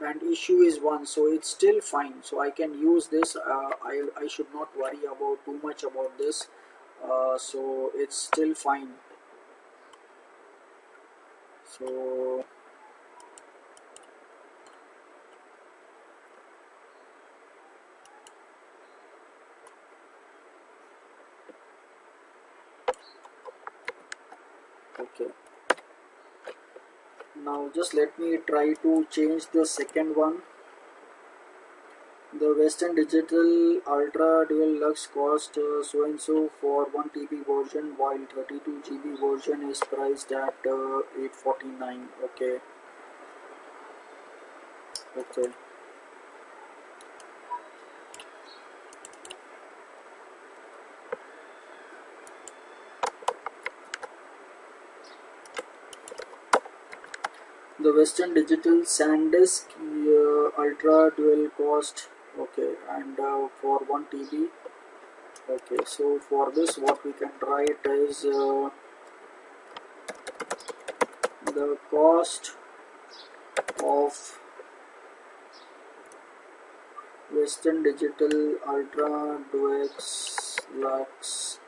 and issue is 1, so it's still fine. So I can use this. I should not worry about too much about this. So it's still fine. So okay, now just let me try to change the second one. The Western Digital Ultra Dual Lux cost so and so for 1 TB version, while 32 GB version is priced at 849. Okay, okay. The Western Digital SanDisk Ultra Dual cost. Okay, and for 1 TB. Okay, so for this, what we can write is the cost of Western Digital Ultra Duex Lux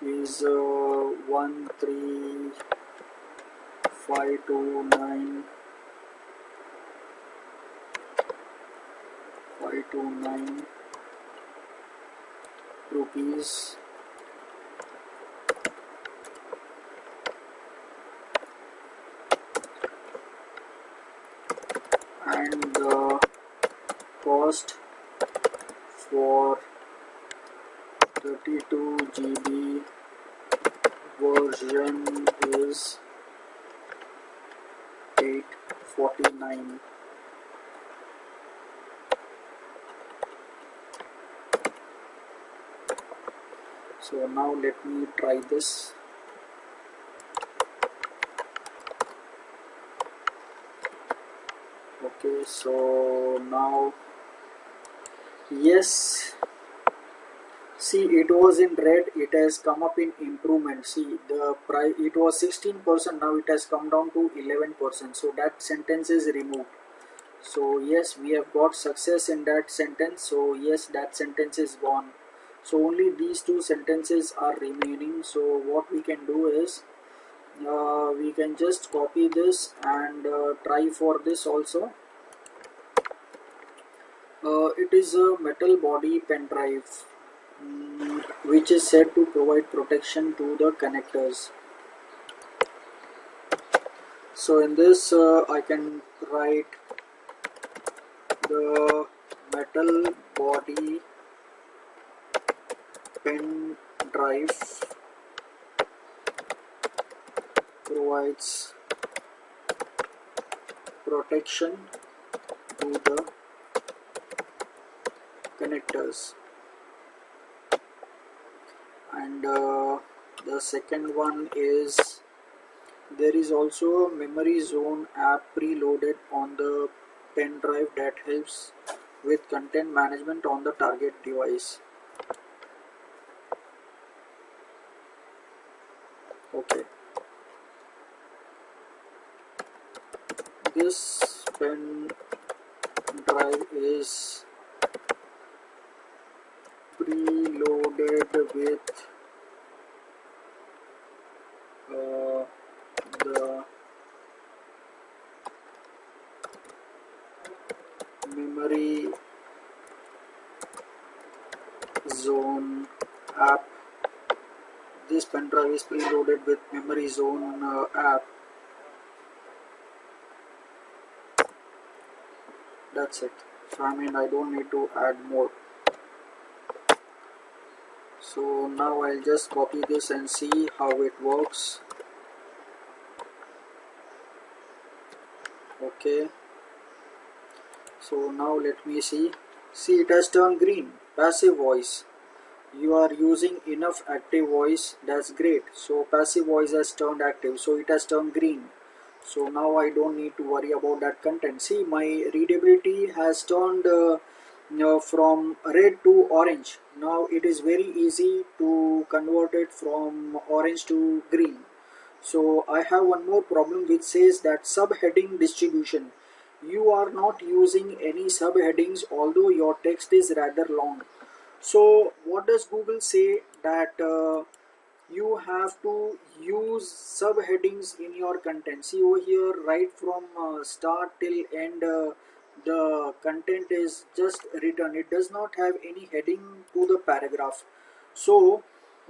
is 13,529 rupees, and the cost for 32 GB version is 849. So now let me try this. Okay, so now yes, see, it was in red, it has come up in improvement. See, the price, it was 16%, now it has come down to 11%. So that sentence is removed. So yes, we have got success in that sentence. So yes, that sentence is gone. So only these two sentences are remaining. So what we can do is we can just copy this and try for this also. It is a metal body pen drive which is said to provide protection to the connectors. So in this I can write the metal body pen drive provides protection to the connectors. And the second one is there is also a memory zone app preloaded on the pen drive that helps with content management on the target device. Okay, this pen drive is preloaded with the memory zone app. This pen drive is preloaded with memory zone app. That's it. So I mean I don't need to add more. So now I'll just copy this and see how it works. Okay, so now let me see. See, it has turned green. Passive voice. You are using enough active voice. That's great. So passive voice has turned active. So it has turned green. So now I don't need to worry about that content. See, my readability has turned from red to orange. Now it is very easy to convert it from orange to green. So I have one more problem which says that subheading distribution. You are not using any subheadings although your text is rather long. So what does Google say? That you have to use subheadings in your content. See over here, right from start till end, the content is just written. It does not have any heading to the paragraph. So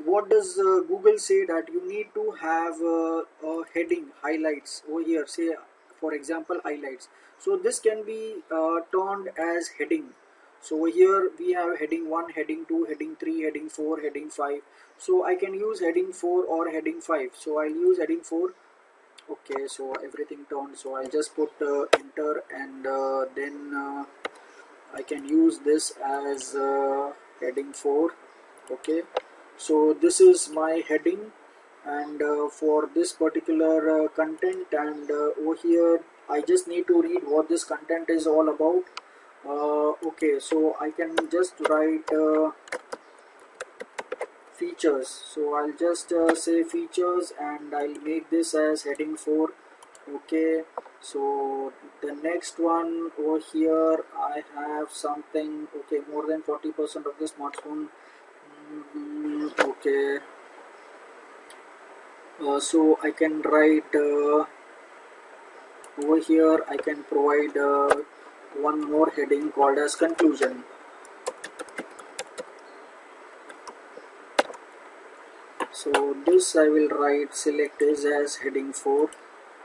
what does Google say? That you need to have a heading, highlights over here, say for example highlights. So this can be turned as heading. So over here we have heading 1, heading 2, heading 3, heading 4, heading 5. So I can use heading 4 or heading 5. So I'll use heading 4. Okay, so everything turned. So I'll just put enter, and then I can use this as heading 4. Okay, so this is my heading, and for this particular content, and over here I just need to read what this content is all about. Okay, so I can just write features. So I'll just say features, and I'll make this as heading 4. Okay, so the next one over here I have something. Okay, more than 40% of the smartphone. Okay, so I can write over here I can provide one more heading called as conclusion. So this I will write select is as heading 4.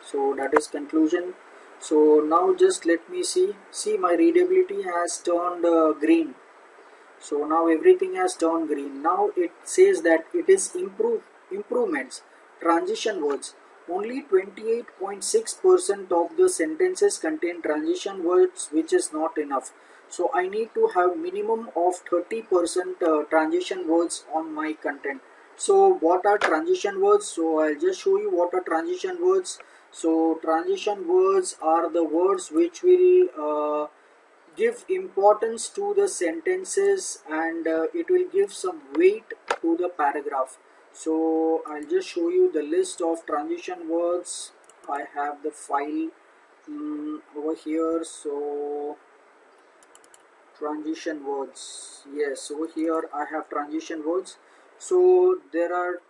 So that is conclusion. So now just let me see my readability has turned green. So now everything has turned green. Now it says that it is improvements, transition words. Only 28.6% of the sentences contain transition words, which is not enough. So I need to have minimum of 30% transition words on my content. So what are transition words? So I'll just show you what are transition words. So transition words are the words which will give importance to the sentences, and it will give some weight to the paragraph. So I'll just show you the list of transition words. I have the file over here. So transition words, yes, over here I have transition words. So there are,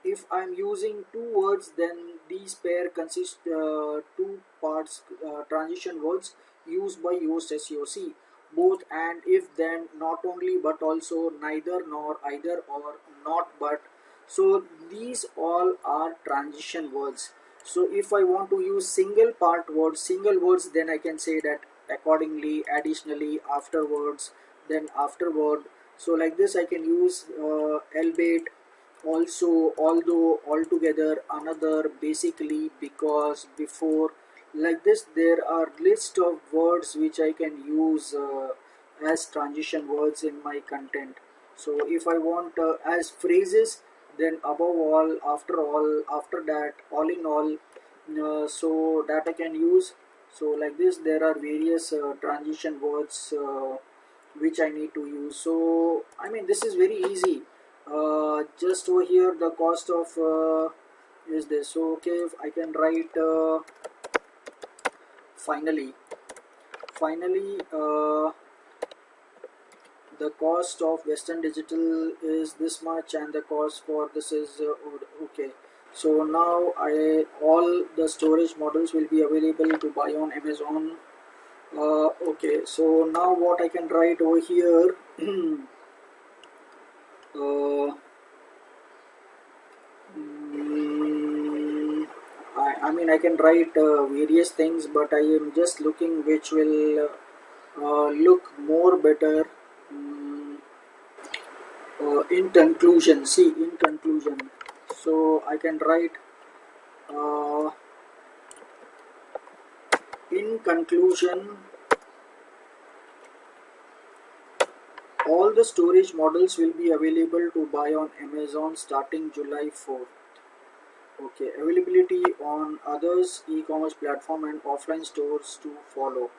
if I'm using two words, then these pair consist two parts, transition words used by Yoast SEO. See, both, and, if, then, not only, but also, neither, nor, either, or, not, but. So these all are transition words. So if I want to use single part words, single words, then I can say that accordingly, additionally, afterwards, then afterward. So like this I can use albeit. also, although altogether another, basically, because before, like this, there are list of words which I can use as transition words in my content. So if I want as phrases, then above all, after all, after that, all in all, so that I can use. So like this, there are various transition words which I need to use. So I mean, this is very easy. Just over here, the cost of is this. So okay, I can write finally. Finally, the cost of Western Digital is this much, and the cost for this is okay. So now I all the storage models will be available to buy on Amazon. Okay, so now what I can write over here. uh, Mm, I mean, I can write various things, but I am just looking which will look more better. Mm, in conclusion, see, in conclusion, so I can write uh, in conclusion, all the storage models will be available to buy on Amazon starting July 4th. Okay, availability on others e-commerce platform and offline stores to follow.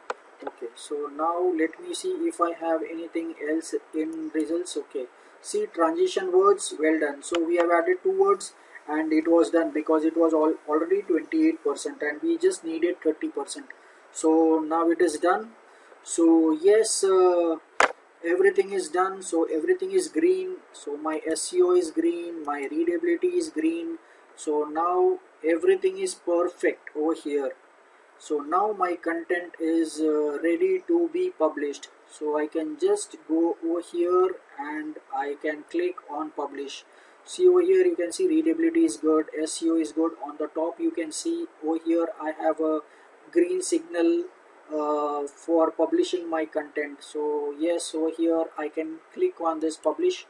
Okay, so now let me see if I have anything else in results. Okay, see, transition words, well done. So we have added two words and it was done because it was already 28% and we just needed 30%. So now it is done. So yes, everything is done, so everything is green, so my SEO is green, my readability is green. So now everything is perfect over here. So now my content is ready to be published. So I can just go over here and I can click on publish. See over here, you can see readability is good, SEO is good. On the top you can see over here I have a green signal for publishing my content. So yes, over here I can click on this publish,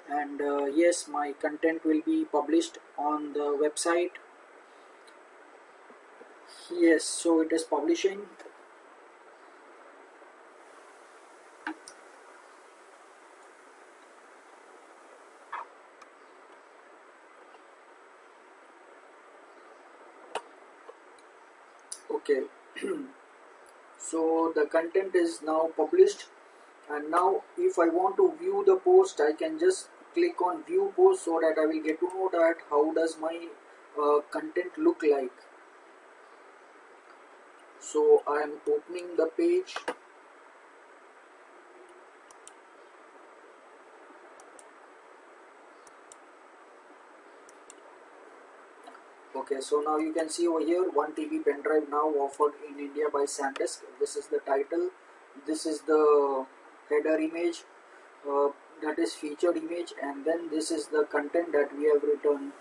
and yes, my content will be published on the website. Yes, so it is publishing. Okay, so the content is now published, and now if I want to view the post, I can just click on view post so that I will get to know that how does my content look like. So I am opening the page. Okay, so now you can see over here 1 TB pen drive now offered in India by SanDisk. This is the title. This is the header image, uh, that is featured image, and then this is the content that we have written.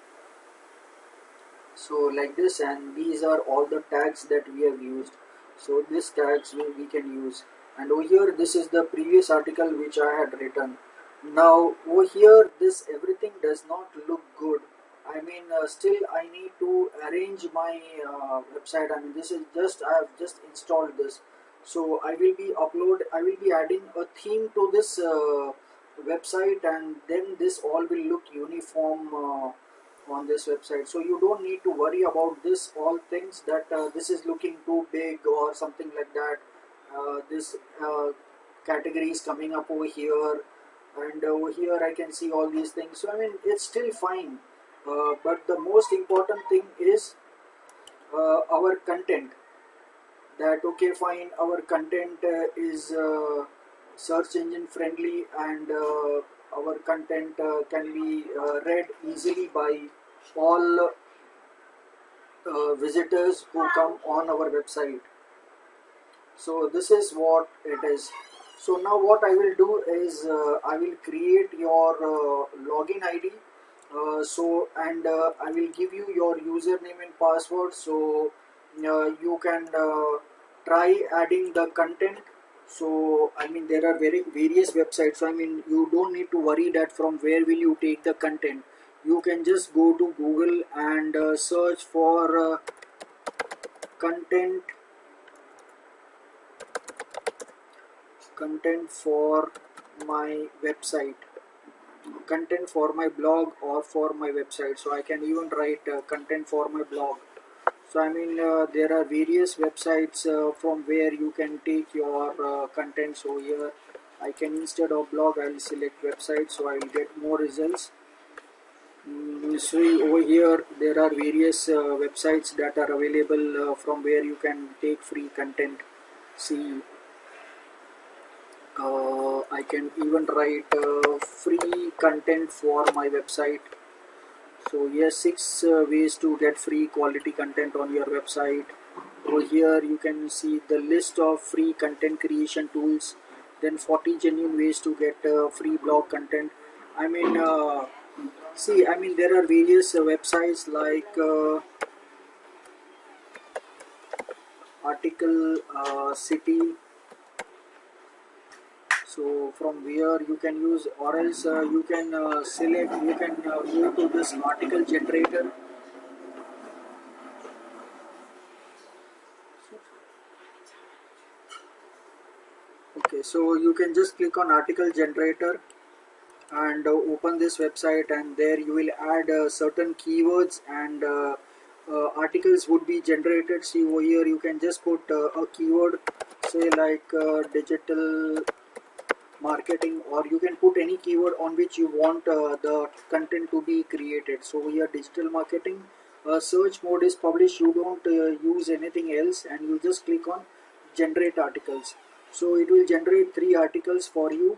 So like this, and these are all the tags that we have used. So these tags we can use, and over here this is the previous article which I had written. Now over here this everything does not look good. I mean, still I need to arrange my website. I mean, this is just, I have just installed this, so I will be adding a theme to this website, and then this all will look uniform on this website. So you don't need to worry about this all things that this is looking too big or something like that. This category is coming up over here, and over here I can see all these things. So I mean, it's still fine, but the most important thing is our content. That okay, fine, our content is search engine friendly, and our content can be read easily by all visitors who come on our website. So this is what it is. So now what I will do is I will create your login ID. So and I will give you your username and password, so you can try adding the content. So I mean, there are very various websites, so I mean, you don't need to worry that from where will you take the content. you can just go to Google and search for content content for my website, content for my blog or for my website. So I can even write content for my blog. So I mean, there are various websites from where you can take your content. So here I can, instead of blog, I'll select website, so I will get more results. You see over here there are various websites that are available from where you can take free content. See, I can even write free content for my website. So yes, 6 ways to get free quality content on your website. Over here you can see the list of free content creation tools, then 40 genuine ways to get free blog content. I mean, I mean, there are various websites like Article City. So from where you can use, or else you can select, you can go to this article generator. Okay, so you can just click on article generator and open this website, and there you will add certain keywords, and articles would be generated. See over here you can just put a keyword, say like digital marketing, or you can put any keyword on which you want the content to be created. So here digital marketing, search mode is publish, you don't use anything else, and you just click on generate articles. So it will generate 3 articles for you,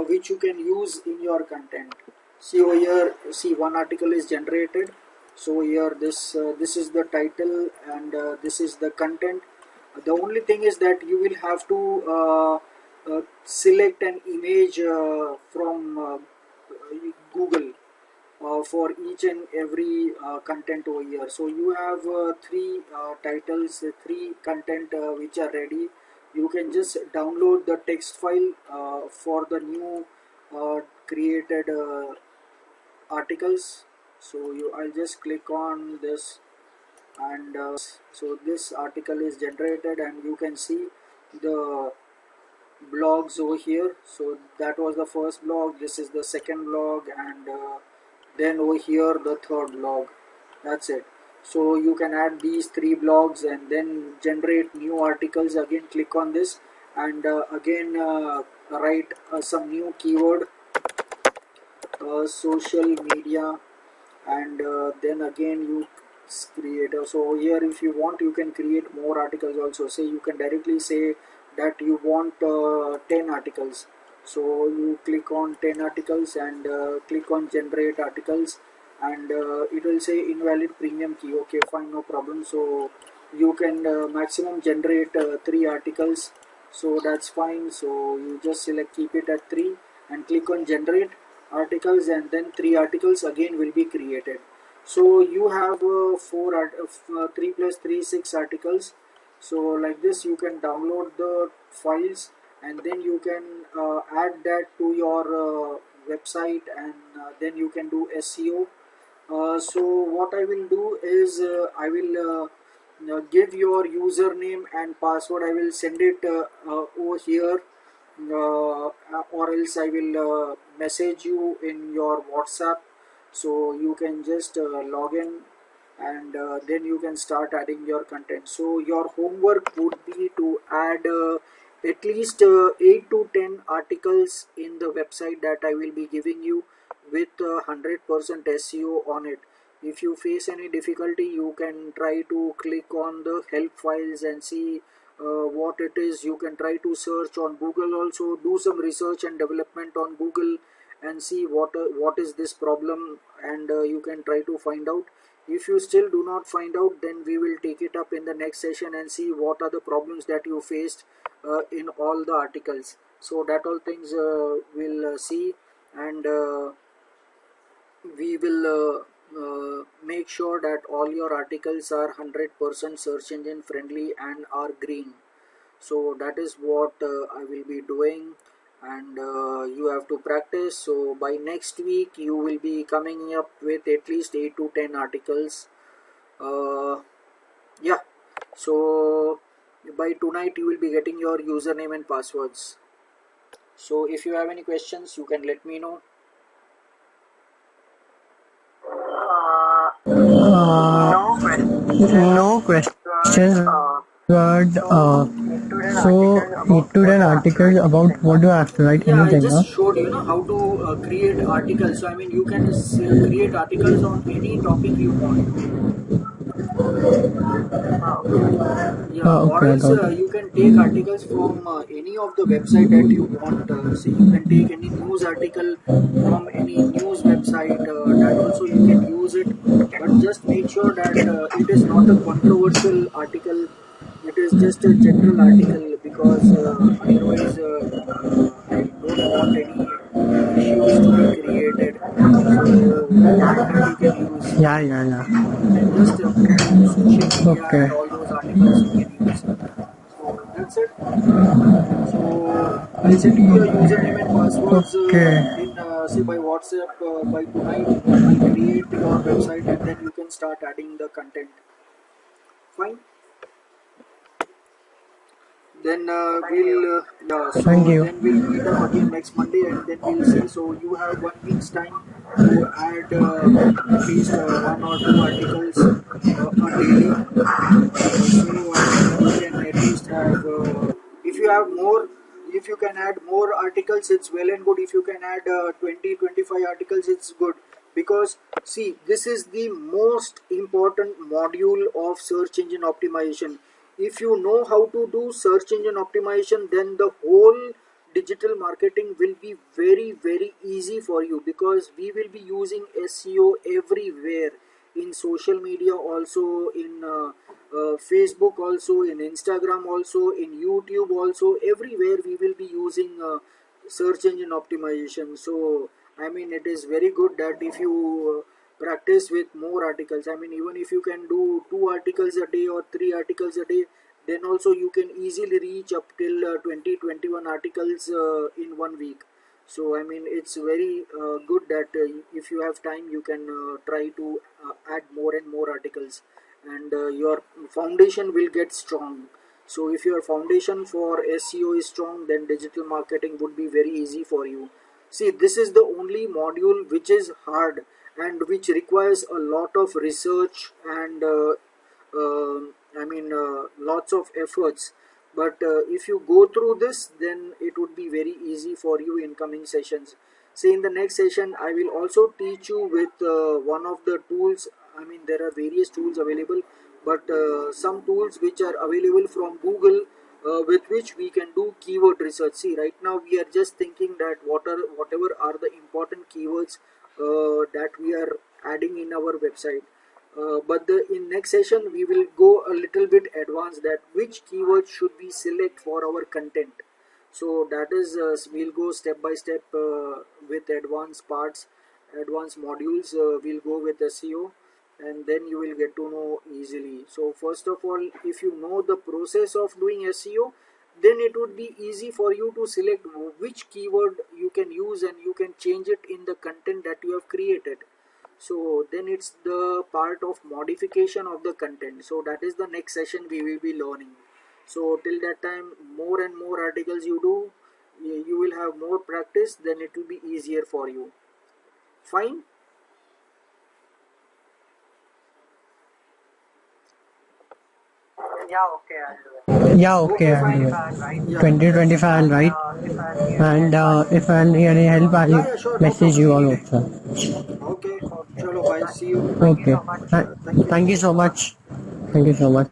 which you can use in your content. See over here, see one article is generated. So here this is the title, and this is the content. The only thing is that you will have to select an image from Google for each and every content over here. So you have 3 titles, 3 content which are ready. You can just download the text file for the new created articles. So I'll just click on this, and so this article is generated, and you can see the blogs over here. So that was the first blog, this is the second blog, and then over here the third blog. That's it. So you can add these 3 blogs and then generate new articles. Again click on this, and again write some new keyword, social media, and then again you create. So here if you want, you can create more articles also. Say you can directly say that you want 10 articles. So you click on 10 articles, and click on generate articles, and it will say invalid premium key. Okay, fine, no problem. So you can maximum generate 3 articles, so that's fine. So you just select keep it at 3 and click on generate articles, and then 3 articles again will be created. So you have 3 plus 3 6 articles. So like this you can download the files, and then you can add that to your website, and then you can do SEO. So what I will do is I will give your username and password. I will send it over here, or else I will message you in your WhatsApp. So you can just log in, and then you can start adding your content. So your homework would be to add at least 8 to 10 articles in the website that I will be giving you, with 100% SEO on it. If you face any difficulty, you can try to click on the help files and see what it is. You can try to search on Google also, do some research and development on Google, and see what is this problem, and you can try to find out. If you still do not find out, then we will take it up in the next session and see what are the problems that you faced in all the articles. So that all things we'll see, and we will make sure that all your articles are 100% search engine friendly and are green. So that is what I will be doing, and you have to practice. So by next week you will be coming up with at least 8 to 10 articles. Yeah, so by tonight you will be getting your username and passwords. So if you have any questions, you can let me know. No questions, but so include an article about what do I have to write Yeah, I anything, just huh? showed you know how to create articles. So I mean, you can create articles on any topic you want. Yeah, or Okay, I else got it. you can take articles from any of the website that you want. So you can take any news article from any news website. That also you can use it, but just make sure that it is not a controversial article. It is just a general article, because otherwise I don't want any issues to be created. So like that you can use. Yeah, yeah, yeah. And just from social media Okay, and all those articles you can use. So that's it. So I'll send you your username and passwords okay. in say by WhatsApp by tonight. I'll create your website and then you can start adding the content. Fine. Then yeah, Thank so you. then we'll meet up again next Monday and then we'll see. So you have 1 week's time to add at least 1 or 2 articles daily. So I mean you can at least have if you have more, if you can add more articles it's well and good. If you can add 20-25 articles it's good, because see, this is the most important module of search engine optimization. If you know how to do search engine optimization, then the whole digital marketing will be very easy for you, because we will be using SEO everywhere, in social media also, in Facebook also, in Instagram also, in YouTube also, everywhere we will be using search engine optimization. So I mean it is very good that if you practice with more articles, I mean even if you can do 2 articles a day or 3 articles a day, then also you can easily reach up till 20-21 articles in 1 week. So I mean it's very good that if you have time you can try to add more and more articles, and your foundation will get strong. So if your foundation for SEO is strong, then digital marketing would be very easy for you. See, this is the only module which is hard and which requires a lot of research and I mean lots of efforts. But if you go through this, then it would be very easy for you in coming sessions. Say in the next session I will also teach you with one of the tools. I mean there are various tools available, but some tools which are available from Google, with which we can do keyword research. See, right now we are just thinking that whatever are the important keywords that we are adding in our website. But in next session we will go a little bit advanced, that which keywords should we select for our content. So that is we'll go step by step with advanced parts, advanced modules. We'll go with SEO, and then you will get to know easily. So first of all, if you know the process of doing SEO, then it would be easy for you to select which keyword you can use, and you can change it in the content that you have created. So then it's the part of modification of the content. So that is the next session we will be learning. So till that time, more and more articles you do, you will have more practice, then it will be easier for you. Fine. Yeah, okay, Okay, I'll fine. do it. Yeah. 2025, I'll write. And if I need any help, Yeah, I'll yeah, sure, no message problem, you all anytime. also. Okay, chalo, bye, see you. Okay. Thank you. Thank you so much. Thank you so much.